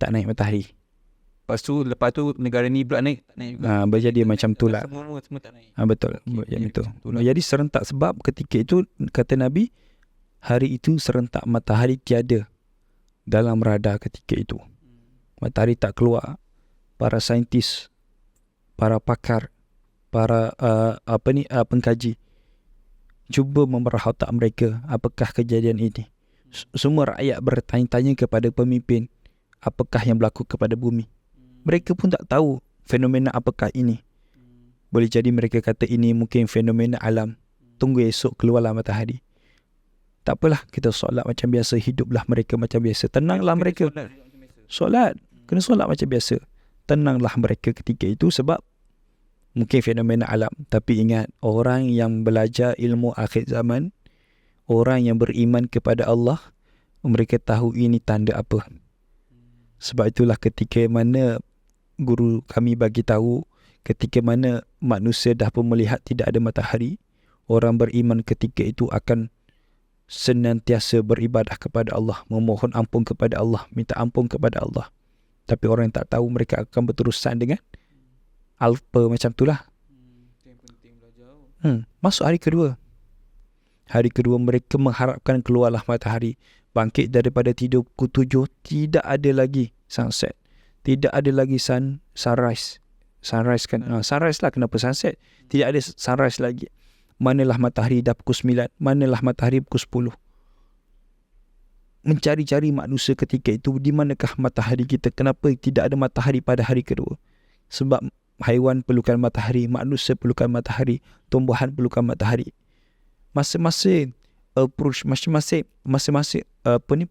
tak naik matahari. Lepas tu negara ni pula naik, tak naik juga. Boleh jadi macam tu lah. Semua tak naik. Betul. Okay, Boleh jadi tu. lah. Boleh jadi serentak sebab ketika itu kata Nabi, hari itu serentak matahari tiada dalam radar ketika itu. Matahari tak keluar. Para saintis, para pakar, para pengkaji cuba memerah otak mereka, apakah kejadian ini. Semua rakyat bertanya-tanya kepada pemimpin, apakah yang berlaku kepada bumi. Mereka pun tak tahu fenomena apakah ini. Boleh jadi mereka kata ini mungkin fenomena alam, tunggu esok keluarlah matahari. Tak apalah, kita solat macam biasa, hiduplah mereka macam biasa, tenanglah mereka. Solat, kena solat macam biasa. Tenanglah mereka ketika itu sebab mungkin fenomena alam. Tapi ingat, orang yang belajar ilmu akhir zaman, orang yang beriman kepada Allah, mereka tahu ini tanda apa. Sebab itulah ketika mana guru kami bagi tahu, ketika mana manusia dah pun melihat tidak ada matahari, orang beriman ketika itu akan senantiasa beribadah kepada Allah, memohon ampun kepada Allah, minta ampun kepada Allah. Tapi orang yang tak tahu, mereka akan berterusan dengan alpa macam itulah. Masuk hari kedua. Hari kedua mereka mengharapkan keluarlah matahari. Bangkit daripada tidur pukul 7, tidak ada lagi sunset. Tidak ada lagi sunrise. Sunrise kan? Sunrise lah, kenapa sunset? Tidak ada sunrise lagi. Manalah matahari dah pukul 9, manalah matahari pukul 10. Mencari-cari manusia ketika itu, di manakah matahari kita? Kenapa tidak ada matahari pada hari kedua? Sebab haiwan perlukan matahari, manusia perlukan matahari, tumbuhan perlukan matahari. Masing-masing approach, masing-masing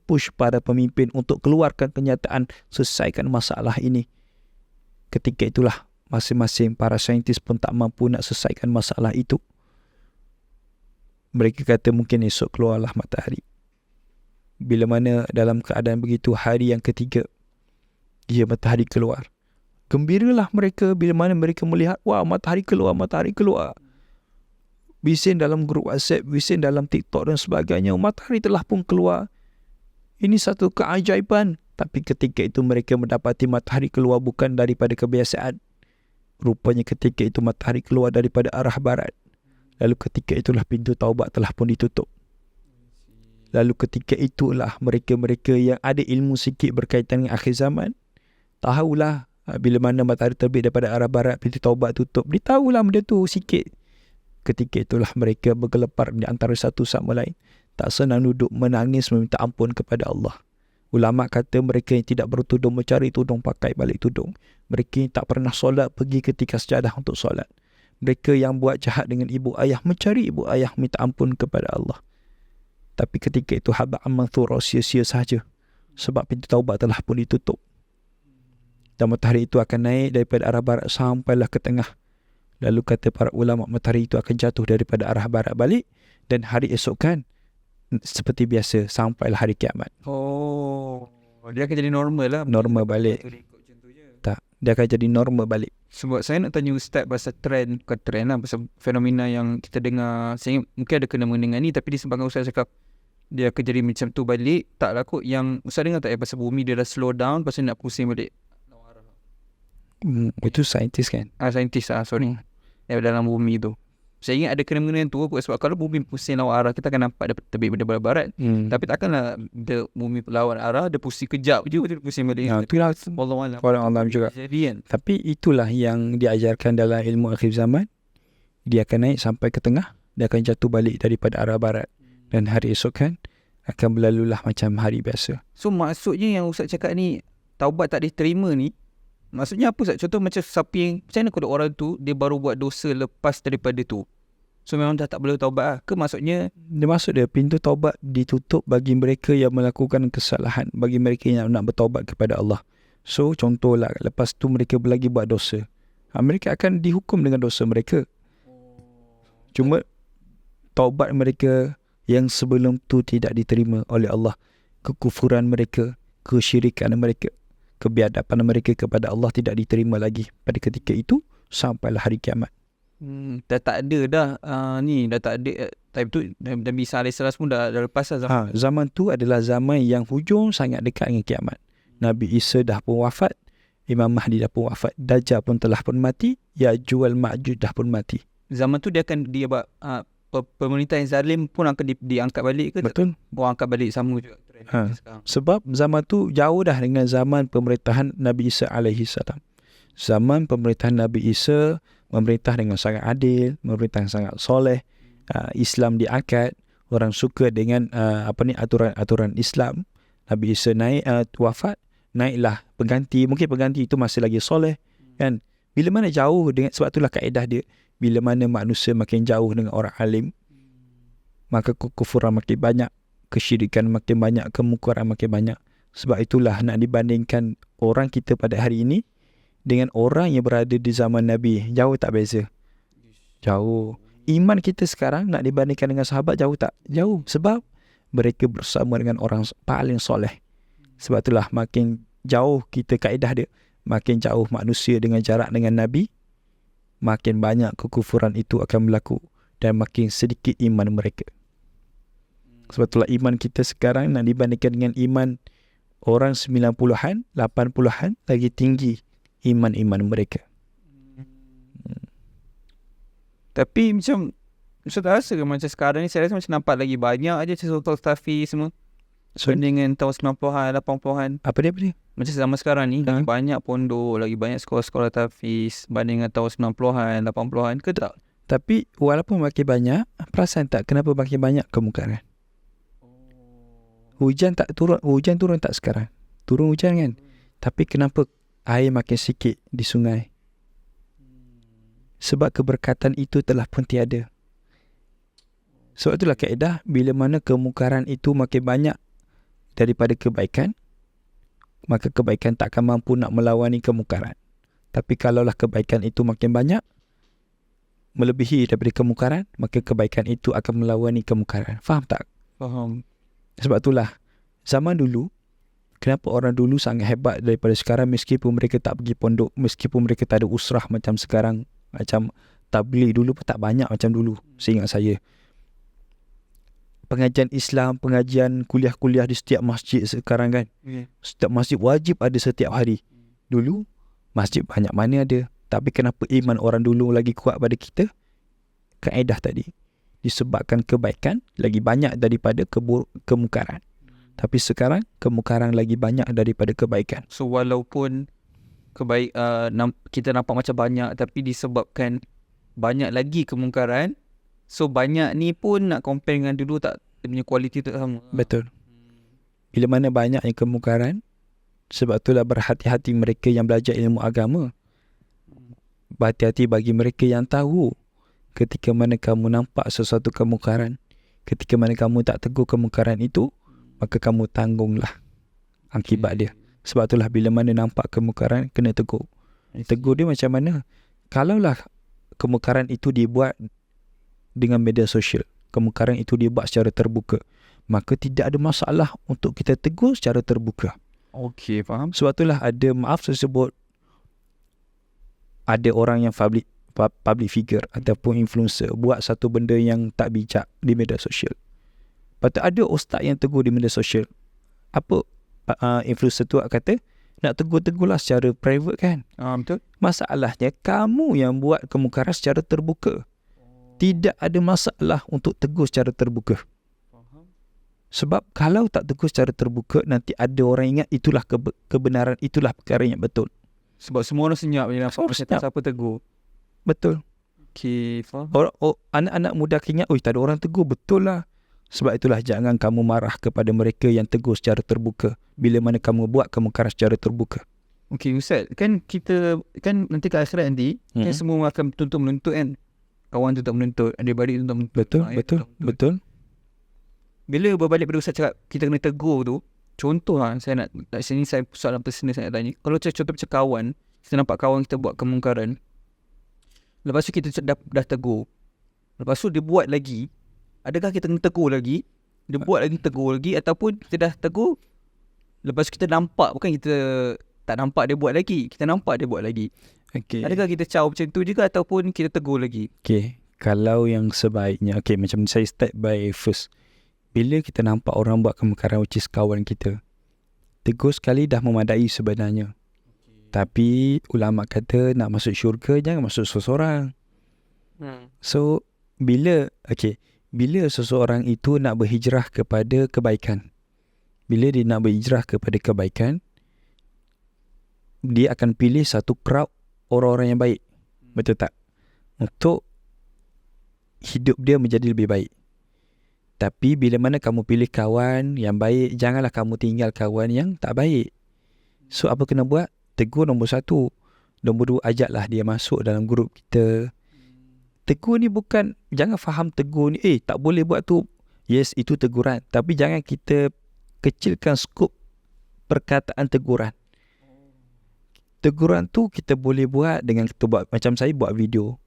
push para pemimpin untuk keluarkan kenyataan, selesaikan masalah ini. Ketika itulah masing-masing para saintis pun tak mampu nak selesaikan masalah itu. Mereka kata mungkin esok keluarlah matahari. Bila mana dalam keadaan begitu, hari yang ketiga, matahari keluar. Gembiralah mereka bila mana mereka melihat, wah, matahari keluar, matahari keluar. Bising dalam grup WhatsApp, bising dalam TikTok dan sebagainya, matahari telah pun keluar. Ini satu keajaiban. Tapi ketika itu mereka mendapati matahari keluar bukan daripada kebiasaan. Rupanya ketika itu matahari keluar daripada arah barat. Lalu ketika itulah pintu taubat telah pun ditutup. Lalu ketika itulah mereka-mereka yang ada ilmu sikit berkaitan dengan akhir zaman, tahulah bila mana matahari terbit daripada arah barat, pintu taubat tutup. Dia tahulah benda tu sikit. Ketika itulah mereka bergelepar di antara satu sama lain. Tak senang duduk menangis meminta ampun kepada Allah. Ulama kata mereka yang tidak bertudung mencari tudung pakai balik tudung. Mereka yang tak pernah solat pergi ketika sejadah untuk solat. Mereka yang buat jahat dengan ibu ayah mencari ibu ayah minta ampun kepada Allah. Tapi ketika itu haba'an manthura, sia-sia sahaja. Sebab pintu taubat telah pun ditutup. Dan matahari itu akan naik daripada arah barat sampailah ke tengah. Lalu kata para ulama, matahari itu akan jatuh daripada arah barat balik. Dan hari esok kan seperti biasa sampailah hari kiamat. Dia akan jadi normal lah. Normal balik. Tak, dia akan jadi normal balik. Sebab saya nak tanya Ustaz pasal trend, bukan trend lah, pasal fenomena yang kita dengar. Saya ingat mungkin ada kena mendengar ni, tapi disebabkan Ustaz cakap dia akan jadi macam tu balik. Tak lah kot, yang Ustaz dengar tak pasal bumi dia dah slow down, pasal nak pusing balik. Itu saintis kan? Saintis sorry. Yang dalam bumi tu. Saya ingat ada kena-mengena tu kot, sebab kalau bumi pusing lawan arah, kita akan nampak dia terbit pada barat. Tapi takkanlah dia bumi lawan arah, dia pusing kejap je, dia pusing balik. Itulah Allah juga. Jadi kan. Tapi itulah yang diajarkan dalam ilmu akhir zaman. Dia akan naik sampai ke tengah, dia akan jatuh balik daripada arah barat. Dan hari esok kan akan berlalulah macam hari biasa. So maksudnya yang Ustaz cakap ni, taubat tak diterima ni, maksudnya apa Ustaz? Contoh macam siapa yang, macam mana kalau orang tu dia baru buat dosa lepas daripada tu, so memang dah tak boleh taubat lah ke? Maksudnya dia maksud dia pintu taubat ditutup bagi mereka yang melakukan kesalahan, bagi mereka yang nak bertaubat kepada Allah. So contohlah lepas tu mereka lagi buat dosa, mereka akan dihukum dengan dosa mereka. Cuma taubat mereka yang sebelum tu tidak diterima oleh Allah, kekufuran mereka, kesyirikan mereka, kebiadaban mereka kepada Allah tidak diterima lagi pada ketika itu sampailah hari kiamat. Dah tak ada dah dah tak ada time tu. Nabi Isa AS pun dah lepas lah zaman. Zaman tu adalah zaman yang hujung sangat dekat dengan kiamat. Nabi Isa dah pun wafat, Imam Mahdi dah pun wafat, Dajjal pun telah pun mati, Ya'juj Ma'juj dah pun mati. Zaman tu dia akan pemerintah yang zalim pun akan diangkat balik ke? Betul. Orang angkat balik sama juga. Sebab zaman tu jauh dah dengan zaman pemerintahan Nabi Isa alaihi salam. Zaman pemerintahan Nabi Isa memerintah dengan sangat adil, memerintah dengan sangat soleh. Islam diangkat, orang suka dengan aturan-aturan Islam. Nabi Isa naik, wafat, naiklah pengganti. Mungkin pengganti itu masih lagi soleh kan. Bila mana jauh dengan, sebab itulah kaedah dia, bila mana manusia makin jauh dengan orang alim, maka kekufuran makin banyak, kesyirikan makin banyak, kemungkaran makin banyak. Sebab itulah nak dibandingkan orang kita pada hari ini dengan orang yang berada di zaman Nabi, jauh tak beza? Jauh. Iman kita sekarang nak dibandingkan dengan sahabat, jauh tak? Jauh. Sebab mereka bersama dengan orang paling soleh. Sebab itulah makin jauh kita, kaedah dia, makin jauh manusia dengan jarak dengan Nabi, makin banyak kekufuran itu akan berlaku dan makin sedikit iman mereka. Sebab itulah iman kita sekarang nak dibandingkan dengan iman orang 90-an, 80-an, lagi tinggi iman-iman mereka. Tapi macam Ustaz tak rasa ke macam sekarang ni, saya rasa macam nampak lagi banyak aja contoh tafi semua dengan tahun 90-an, 80-an. Apa dia? Macam zaman sekarang ni lagi banyak pondok, lagi banyak sekolah-sekolah tafiz banding dengan tahun 90-an, 80-an ke tak? Tapi walaupun makin banyak, perasan tak kenapa makin banyak kemungkaran? Hujan tak turun, hujan turun tak sekarang? Turun hujan kan? Tapi kenapa air makin sikit di sungai? Sebab keberkatan itu telah pun tiada. Sebab itulah kaedah, bila mana kemungkaran itu makin banyak daripada kebaikan, maka kebaikan tak akan mampu nak melawani kemungkaran. Tapi kalaulah kebaikan itu makin banyak, melebihi daripada kemungkaran, maka kebaikan itu akan melawani kemungkaran. Faham tak? Faham. Sebab itulah zaman dulu, kenapa orang dulu sangat hebat daripada sekarang, meskipun mereka tak pergi pondok, meskipun mereka tak ada usrah macam sekarang, macam tabligh dulu pun tak banyak macam dulu. Seingat saya, pengajian Islam, pengajian kuliah-kuliah di setiap masjid sekarang kan, setiap masjid wajib ada setiap hari. Dulu masjid banyak mana ada. Tapi kenapa iman orang dulu lagi kuat pada kita? kaedah tadi. Disebabkan kebaikan lagi banyak daripada kemungkaran. Tapi sekarang kemungkaran lagi banyak daripada kebaikan. So walaupun kita nampak macam banyak, tapi disebabkan banyak lagi kemungkaran, so banyak ni pun nak compare dengan dulu tak, dia punya kualiti tak sama. Betul. Bila mana banyak yang kemungkaran, sebab itulah berhati-hati mereka yang belajar ilmu agama. Berhati-hati bagi mereka yang tahu ketika mana kamu nampak sesuatu kemungkaran, ketika mana kamu tak tegur kemungkaran itu, maka kamu tanggunglah akibat dia. Sebab itulah bila mana nampak kemungkaran, kena tegur. Tegur dia macam mana? Kalaulah kemungkaran itu dibuat dengan media sosial, kemungkaran itu dibuat secara terbuka, maka tidak ada masalah untuk kita tegur secara terbuka. Okey, faham. Sebab itulah ada, maaf saya sebut, ada orang yang public figure ataupun influencer buat satu benda yang tak bijak di media sosial. Lepas tu ada ustaz yang tegur di media sosial. Apa influencer tu kata? Nak tegur-tegurlah secara private kan? Betul. Masalahnya kamu yang buat kemungkaran secara terbuka. Tidak ada masalah untuk tegur secara terbuka. Sebab kalau tak tegur secara terbuka, nanti ada orang ingat itulah kebenaran, itulah perkara yang betul. Sebab semua orang senyap bila nampak macam tak siapa tegur. Betul. Okey, faham. Anak-anak muda ingat, tak ada orang tegur. Betul lah. Sebab itulah jangan kamu marah kepada mereka yang tegur secara terbuka bila mana kamu buat kemungkaran secara terbuka. Okey, Ustaz, kan kita kan nanti ke akhirat nanti, kan semua akan tuntut menuntut kan. Kawan tu tak menuntut, adik-beradik tu tak menuntut. Betul. Bila berbalik pada Ustaz cakap kita kena tegur tu, contoh lah, saya nak sini saya soalan personal saya nak tanya. Kalau contoh macam kawan, kita nampak kawan kita buat kemungkaran, lepas tu kita dah tegur, lepas tu dia buat lagi, adakah kita kena tegur lagi? Dia buat lagi, tegur lagi, ataupun kita dah tegur, lepas tu kita nampak, bukan kita tak nampak dia buat lagi, kita nampak dia buat lagi. Okay. Adakah kita caw macam tu juga ataupun kita tegur lagi? Okay. Kalau yang sebaiknya, macam saya start by first. Bila kita nampak orang buat kemungkaran, which is kawan kita, tegur sekali dah memadai sebenarnya. Tapi ulama kata nak masuk syurga jangan masuk seseorang. So bila seseorang itu nak berhijrah kepada kebaikan, bila dia nak berhijrah kepada kebaikan, dia akan pilih satu crowd orang-orang yang baik. Betul tak? Untuk hidup dia menjadi lebih baik. Tapi bila mana kamu pilih kawan yang baik, janganlah kamu tinggal kawan yang tak baik. So apa kena buat? Tegur nombor satu. Nombor dua, ajaklah dia masuk dalam grup kita. Tegur ni bukan, jangan faham tegur ni, tak boleh buat tu. Yes, itu teguran. Tapi jangan kita kecilkan skop perkataan teguran. Teguran tu kita boleh buat dengan kita buat, macam saya buat video.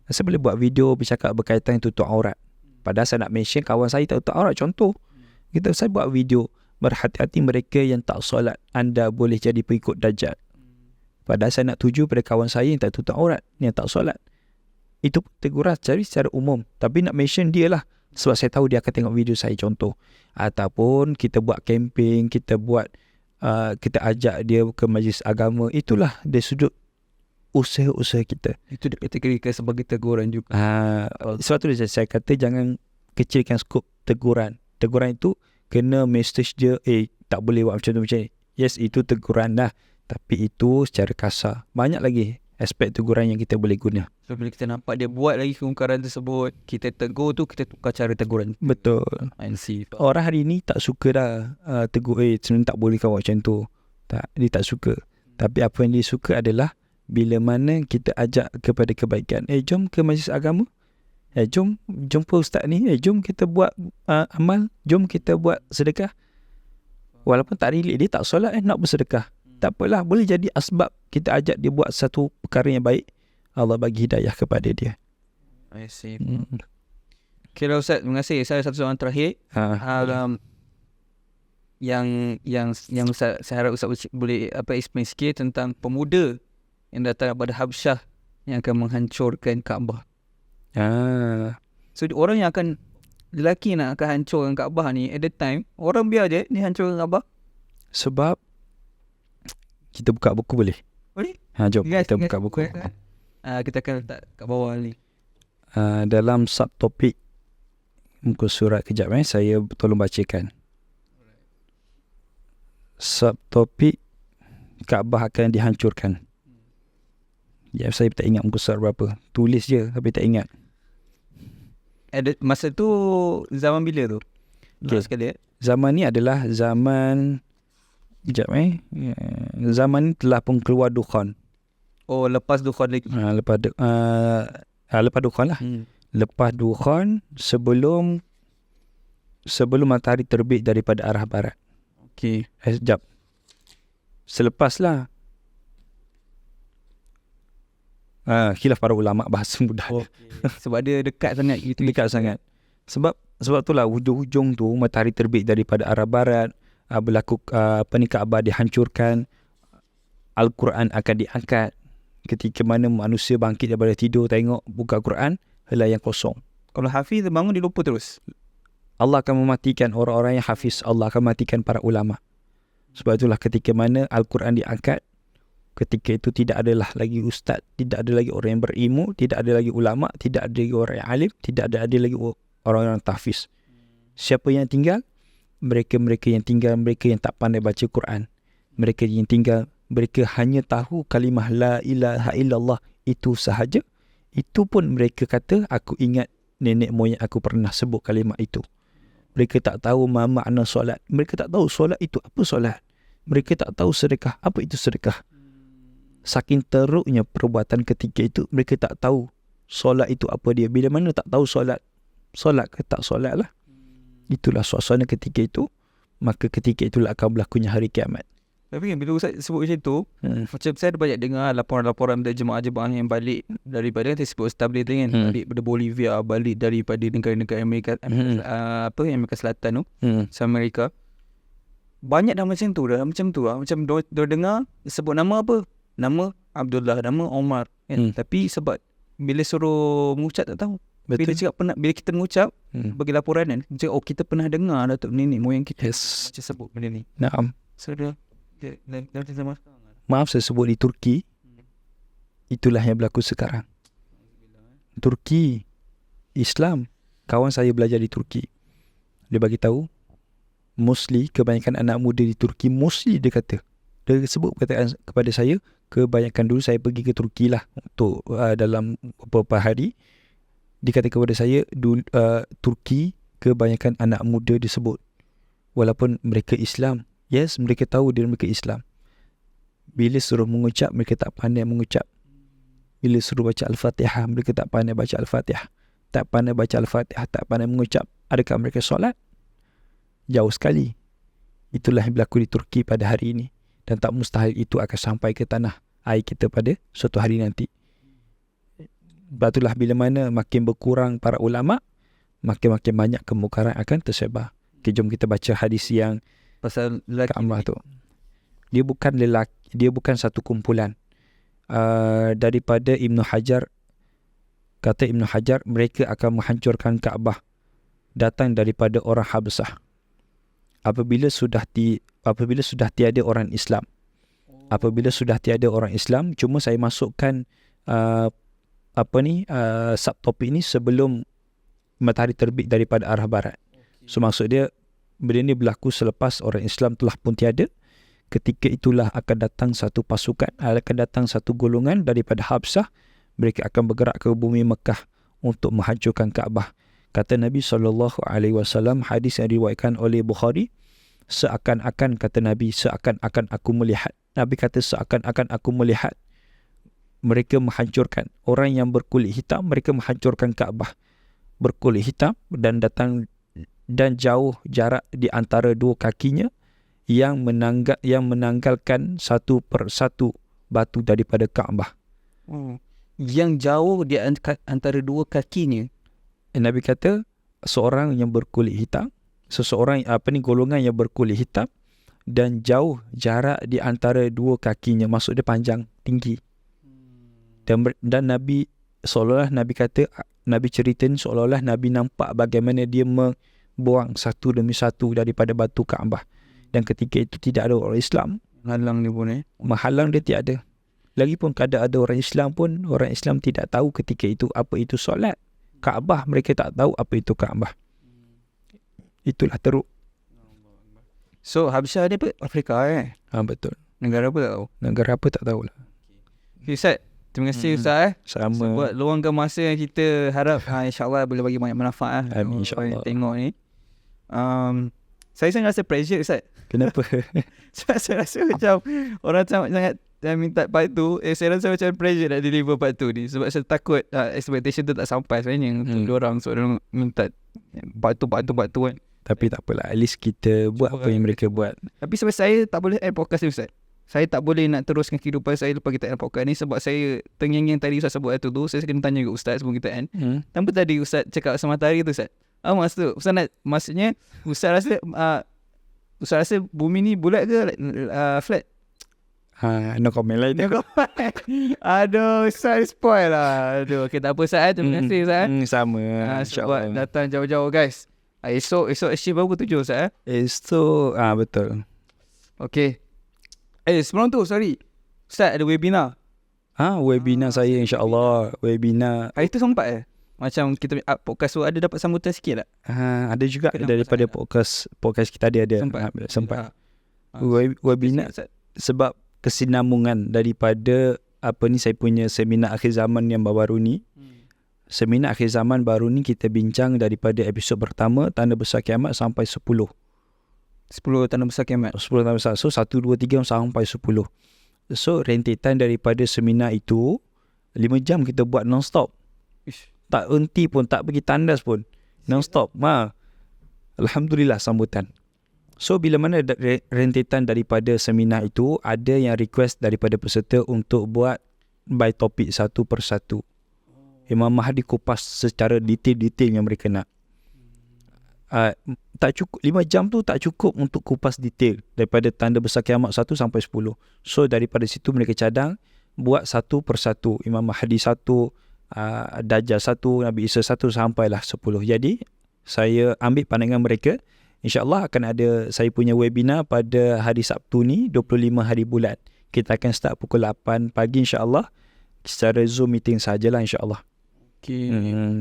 Saya boleh buat video bercakap berkaitan tutup aurat. Padahal saya nak mention kawan saya tak tutup aurat, contoh. Saya buat video, berhati-hati mereka yang tak solat, anda boleh jadi pengikut Dajjal. Padahal saya nak tuju pada kawan saya yang tak tutup aurat, yang tak solat. Itu teguran secara umum. Tapi nak mention dia lah, sebab saya tahu dia akan tengok video saya, contoh. Ataupun kita buat campaign, kita kita ajak dia ke majlis agama. Itulah dari sudut usaha-usaha kita. Itu dikategorikan sebagai teguran juga. Sebab tu saya kata jangan kecilkan skop teguran. Teguran itu kena message dia, tak boleh buat macam tu macam ni. Yes, itu teguran dah. Tapi itu secara kasar. Banyak lagi aspek teguran yang kita boleh guna. So bila kita nampak dia buat lagi kemungkaran tersebut, kita tegur tu, kita tukar cara teguran. Betul. Orang hari ni tak suka dah tegur, sebenarnya tak boleh kau buat macam tu. Tak, dia tak suka. Tapi apa yang dia suka adalah bila mana kita ajak kepada kebaikan. Jom ke majlis agama. Jom jumpa ustaz ni. Jom kita buat amal. Jom kita buat sedekah. Walaupun tak relate, dia tak solat nak bersedekah. Tak apalah, boleh jadi asbab kita ajak dia buat satu perkara yang baik. Allah bagi hidayah kepada dia. I see. Okay lah Ustaz, terima kasih. Saya satu soalan terakhir. Yang Ustaz, saya harap Ustaz boleh explain sikit tentang pemuda yang datang daripada Habsyah yang akan menghancurkan Kaabah. So orang yang akan, lelaki nak akan hancurkan Kaabah ni, at the time orang biar je ni hancurkan Kaabah. Sebab kita buka buku boleh? Boleh? Jom kita buka buku. Kita akan letak kat bawah ni. dalam subtopik muka surat kejap saya tolong bacakan. Subtopik Kaabah akan dihancurkan. Ya, saya tak ingat muka surat berapa. Tulis je tapi tak ingat. Masa tu zaman bila tu? Okay. Sekali Zaman ni adalah zaman zaman ni telah pun keluar Dukhan. Oh, lepas Dukhan lagi. Lepas Dukhan lah. Lepas Dukhan, sebelum matahari terbit daripada arah barat. Okey. Sekejap. Selepas lah. Khilaf para ulama bahasa mudah. Sebab dia dekat sangat gitu. Dekat sangat. Sebab itulah hujung-hujung tu matahari terbit daripada arah barat, berlaku Kaabah dihancurkan, Al-Quran akan diangkat. Ketika mana manusia bangkit daripada tidur, tengok buka Quran, helai yang kosong. Kalau Hafiz bangun dia lupa terus. Allah akan mematikan orang-orang yang hafiz, Allah akan mematikan para ulama. Sebab itulah ketika mana Al-Quran diangkat, ketika itu tidak adalah lagi ustaz, tidak ada lagi orang yang berilmu, tidak ada lagi ulama, tidak ada lagi orang yang alim, tidak ada lagi orang-orang tahfiz. Siapa yang tinggal? Mereka-mereka yang tinggal, mereka yang tak pandai baca Quran. Mereka yang tinggal, mereka hanya tahu kalimah la ilaha illallah itu sahaja. Itu pun mereka kata, aku ingat nenek moyang aku pernah sebut kalimah itu. Mereka tak tahu makna solat. Mereka tak tahu solat itu apa solat. Mereka tak tahu sedekah, apa itu sedekah. Saking teruknya perbuatan ketika itu, mereka tak tahu solat itu apa dia. Bila mana tak tahu solat ke tak solat lah. Itulah suasana ketika itu. Maka ketika itulah akan berlakunya hari kiamat. Tapi kan bila Ustaz sebut macam tu, macam saya ada banyak dengar laporan-laporan dari jemaah-jemaah yang balik daripada, kan saya sebut Ustaz tadi kan, balik daripada Bolivia, balik daripada negara-negara Amerika, Amerika Selatan tu, Amerika. Banyak dah macam tu dah, macam dia dengar sebut nama apa? Nama Abdullah, nama Omar kan? Tapi sebab bila suruh mengucap tak tahu. Betul. Bila cakap bila kita mengucap bagi laporan kan, dia cakap, kita pernah dengar datuk nenek moyang kita macam sebut benda ni. Naam. So dia sama. Maaf saya sebut di Turki. Itulah yang berlaku sekarang. Turki Islam. Kawan saya belajar di Turki. Dia bagi tahu mostly kebanyakan anak muda di Turki, mostly dia kata. Dia sebut perkataan kepada saya, kebanyakan dulu saya pergi ke Turki lah untuk dalam beberapa hari. Dia kata kepada saya, Turki kebanyakan anak muda disebut. Walaupun mereka Islam. Yes, mereka tahu dia mereka Islam. Bila suruh mengucap, mereka tak pandai mengucap. Bila suruh baca Al-Fatihah, mereka tak pandai baca Al-Fatihah. Tak pandai baca Al-Fatihah, tak pandai mengucap. Adakah mereka solat? Jauh sekali. Itulah yang berlaku di Turki pada hari ini. Dan tak mustahil itu akan sampai ke tanah air kita pada suatu hari nanti. Sebab itulah bila mana makin berkurang para ulama, makin banyak kemungkaran akan tersebar. Okay, jom kita baca hadis yang pasal lelaki Kaabah tu. Dia bukan lelaki, dia bukan satu kumpulan. Daripada Ibn Hajar, kata Ibn Hajar, mereka akan menghancurkan Kaabah. Datang daripada orang Habsah. Apabila sudah tiada orang Islam. Apabila sudah tiada orang Islam, cuma saya masukkan subtopik ni sebelum matahari terbit daripada arah barat. So maksud dia, benda ni berlaku selepas orang Islam telah pun tiada. Ketika itulah akan datang satu pasukan, akan datang satu golongan daripada Habsah. Mereka akan bergerak ke bumi Mekah untuk menghancurkan Kaabah. Kata Nabi SAW, hadis yang diriwayatkan oleh Bukhari, seakan-akan, kata Nabi, seakan-akan aku melihat. Nabi kata seakan-akan aku melihat mereka menghancurkan. Orang yang berkulit hitam, mereka menghancurkan Kaabah. Berkulit hitam dan datang dan jauh jarak di antara dua kakinya yang menanggalkan satu persatu batu daripada Kaabah. Yang jauh di antara dua kakinya. Nabi kata seorang yang berkulit hitam, golongan yang berkulit hitam dan jauh jarak di antara dua kakinya, maksud dia panjang, tinggi. Dan Nabi seolah-olah Nabi ceritain seolah-olah Nabi nampak bagaimana dia buang satu demi satu daripada batu Kaabah. Dan ketika itu tidak ada orang Islam Menghalang dia pun menghalang dia, tiada. Lagipun kadang ada orang Islam pun, orang Islam tidak tahu ketika itu apa itu solat. Kaabah mereka tak tahu apa itu Kaabah. Itulah teruk. So Habsyah ni apa? Afrika Betul. Negara apa tak tahu. Negara apa tak tahulah. Okay, Ustaz, terima kasih Ustaz Sama. buat luangkan masa yang kita harap insyaAllah boleh bagi banyak manfaat Amin, orang yang insyaAllah. tengok ni. Saya sangat rasa pressure Ustaz. Kenapa? Sebab saya rasa macam orang sangat minta part tu, saya rasa macam pressure nak deliver part tu ni. Sebab saya takut expectation tu tak sampai sebenarnya untuk diorang. So diorang minta part tu kan. Tapi tak apalah, at least kita buat apa yang mereka buat. Tapi sebab saya tak boleh end podcast ni Ustaz. Saya tak boleh nak teruskan kehidupan saya lepas kita end podcast ni. Sebab saya terngiang-ngiang tadi Ustaz sebut tu, saya kena tanya ke Ustaz sebelum kita end. Tanpa tadi Ustaz cakap pasal matahari tu Ustaz. Maksud Ustaz maksudnya Ustaz rasa bumi ni bulat ke flat? No comment lah itu. Aduh, Ustaz spoil lah. Aduh, okay, tak apa Ustaz. Terima kasih Ustaz. Sama. Sebab datang jauh-jauh guys. Esok achieve berapa 7 Ustaz Esok betul. Okay. Sebelum tu sorry, Ustaz ada webinar. Webinar saya insya-Allah. Webinar Hari tu sempat macam kita podcast tu ada dapat sambutan sikit tak? ada juga daripada podcast kita ada sempat. Webinar sebab kesinambungan daripada saya punya seminar akhir zaman yang baru ni. Seminar akhir zaman baru ni kita bincang daripada episod pertama Tanda Besar Kiamat sampai 10 Tanda Besar Kiamat. 10 tanda besar. So 1, 2, 3 sampai 10. So rentetan daripada seminar itu 5 jam kita buat non-stop. Tak henti pun, tak pergi tandas pun, non-stop. Alhamdulillah sambutan. So bila mana rentetan daripada seminar itu, ada yang request daripada peserta untuk buat by topik satu persatu. Imam Mahdi kupas secara detail-detail yang mereka nak. Tak cukup 5 jam tu, tak cukup untuk kupas detail daripada Tanda Besar Kiamat 1 sampai 10. So daripada situ mereka cadang buat satu persatu. Imam Mahdi 1, Dajjal 1, Nabi Isa 1 sampailah 10. Jadi saya ambil pandangan mereka. InsyaAllah akan ada saya punya webinar pada hari Sabtu ni 25 hari bulan. Kita akan start pukul 8 pagi insyaAllah. Secara Zoom meeting sajalah insyaAllah.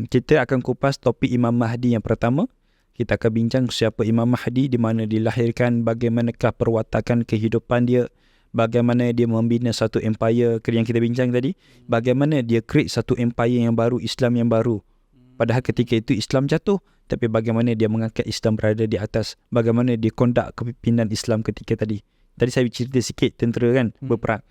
Kita akan kupas topik Imam Mahdi yang pertama. Kita akan bincang siapa Imam Mahdi, di mana dilahirkan, bagaimanakah perwatakan kehidupan dia, bagaimana dia membina satu empire yang kita bincang tadi, bagaimana dia create satu empire yang baru, Islam yang baru. Padahal ketika itu Islam jatuh, tapi bagaimana dia mengangkat Islam berada di atas, bagaimana dia kondak kepimpinan Islam ketika tadi. Tadi saya cerita sikit tentera kan berperang.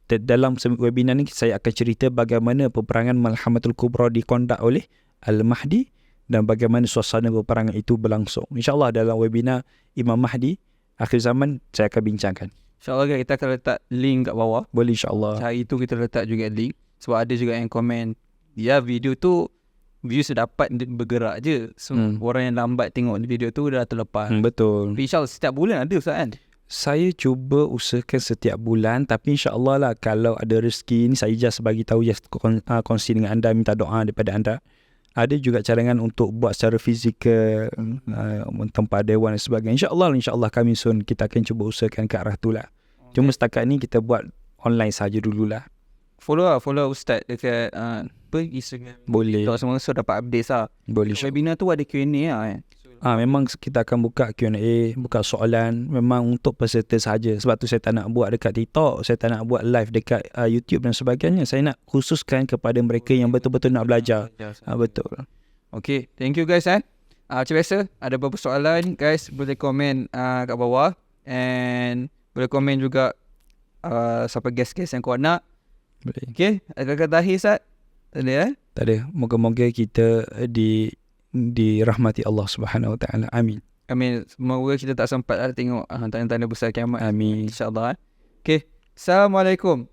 Dalam webinar ni saya akan cerita bagaimana peperangan Malhamatul Kubra dikondak oleh Al-Mahdi dan bagaimana suasana peperangan itu berlangsung. InsyaAllah dalam webinar Imam Mahdi akhir zaman saya akan bincangkan. InsyaAllah kita akan letak link kat bawah. Boleh insyaAllah. Hari tu kita letak juga link. Sebab ada juga yang komen, ya video tu views dapat bergerak je. So orang yang lambat tengok video tu dah terlepas. Betul. Tapi insyaAllah setiap bulan ada Ustaz kan? Saya cuba usahakan setiap bulan, tapi insyaAllah lah kalau ada rezeki ni saya just bagi tahu, just kongsi dengan anda, minta doa daripada anda. Ada juga cadangan untuk buat secara fizikal, tempat dewan dan sebagainya. InsyaAllah kami soon kita akan cuba usahakan ke arah tu lah. Cuma setakat ni kita buat online saja dululah. Follow Ustaz dekat Instagram. Boleh. Kalau semua so dapat update lah. Boleh. Webinar tu ada Q&A lah kan? Memang kita akan buka Q&A, buka soalan memang untuk peserta saja. Sebab tu saya tak nak buat dekat TikTok, saya tak nak buat live dekat YouTube dan sebagainya. Saya nak khususkan kepada mereka yang betul-betul nak belajar. Betul. Okay, thank you guys macam biasa, ada beberapa soalan guys, boleh komen kat bawah. And boleh komen juga siapa guest-guest yang kau nak. Boleh. Okay, ada kata akhir Ustaz? Tak ada Moga-moga kita dirahmati Allah Subhanahu Wa Taala. Amin. Amin. Semoga kita tak sempat tengok tanda-tanda besar kiamat. Amin. InsyaAllah. Okay. Assalamualaikum.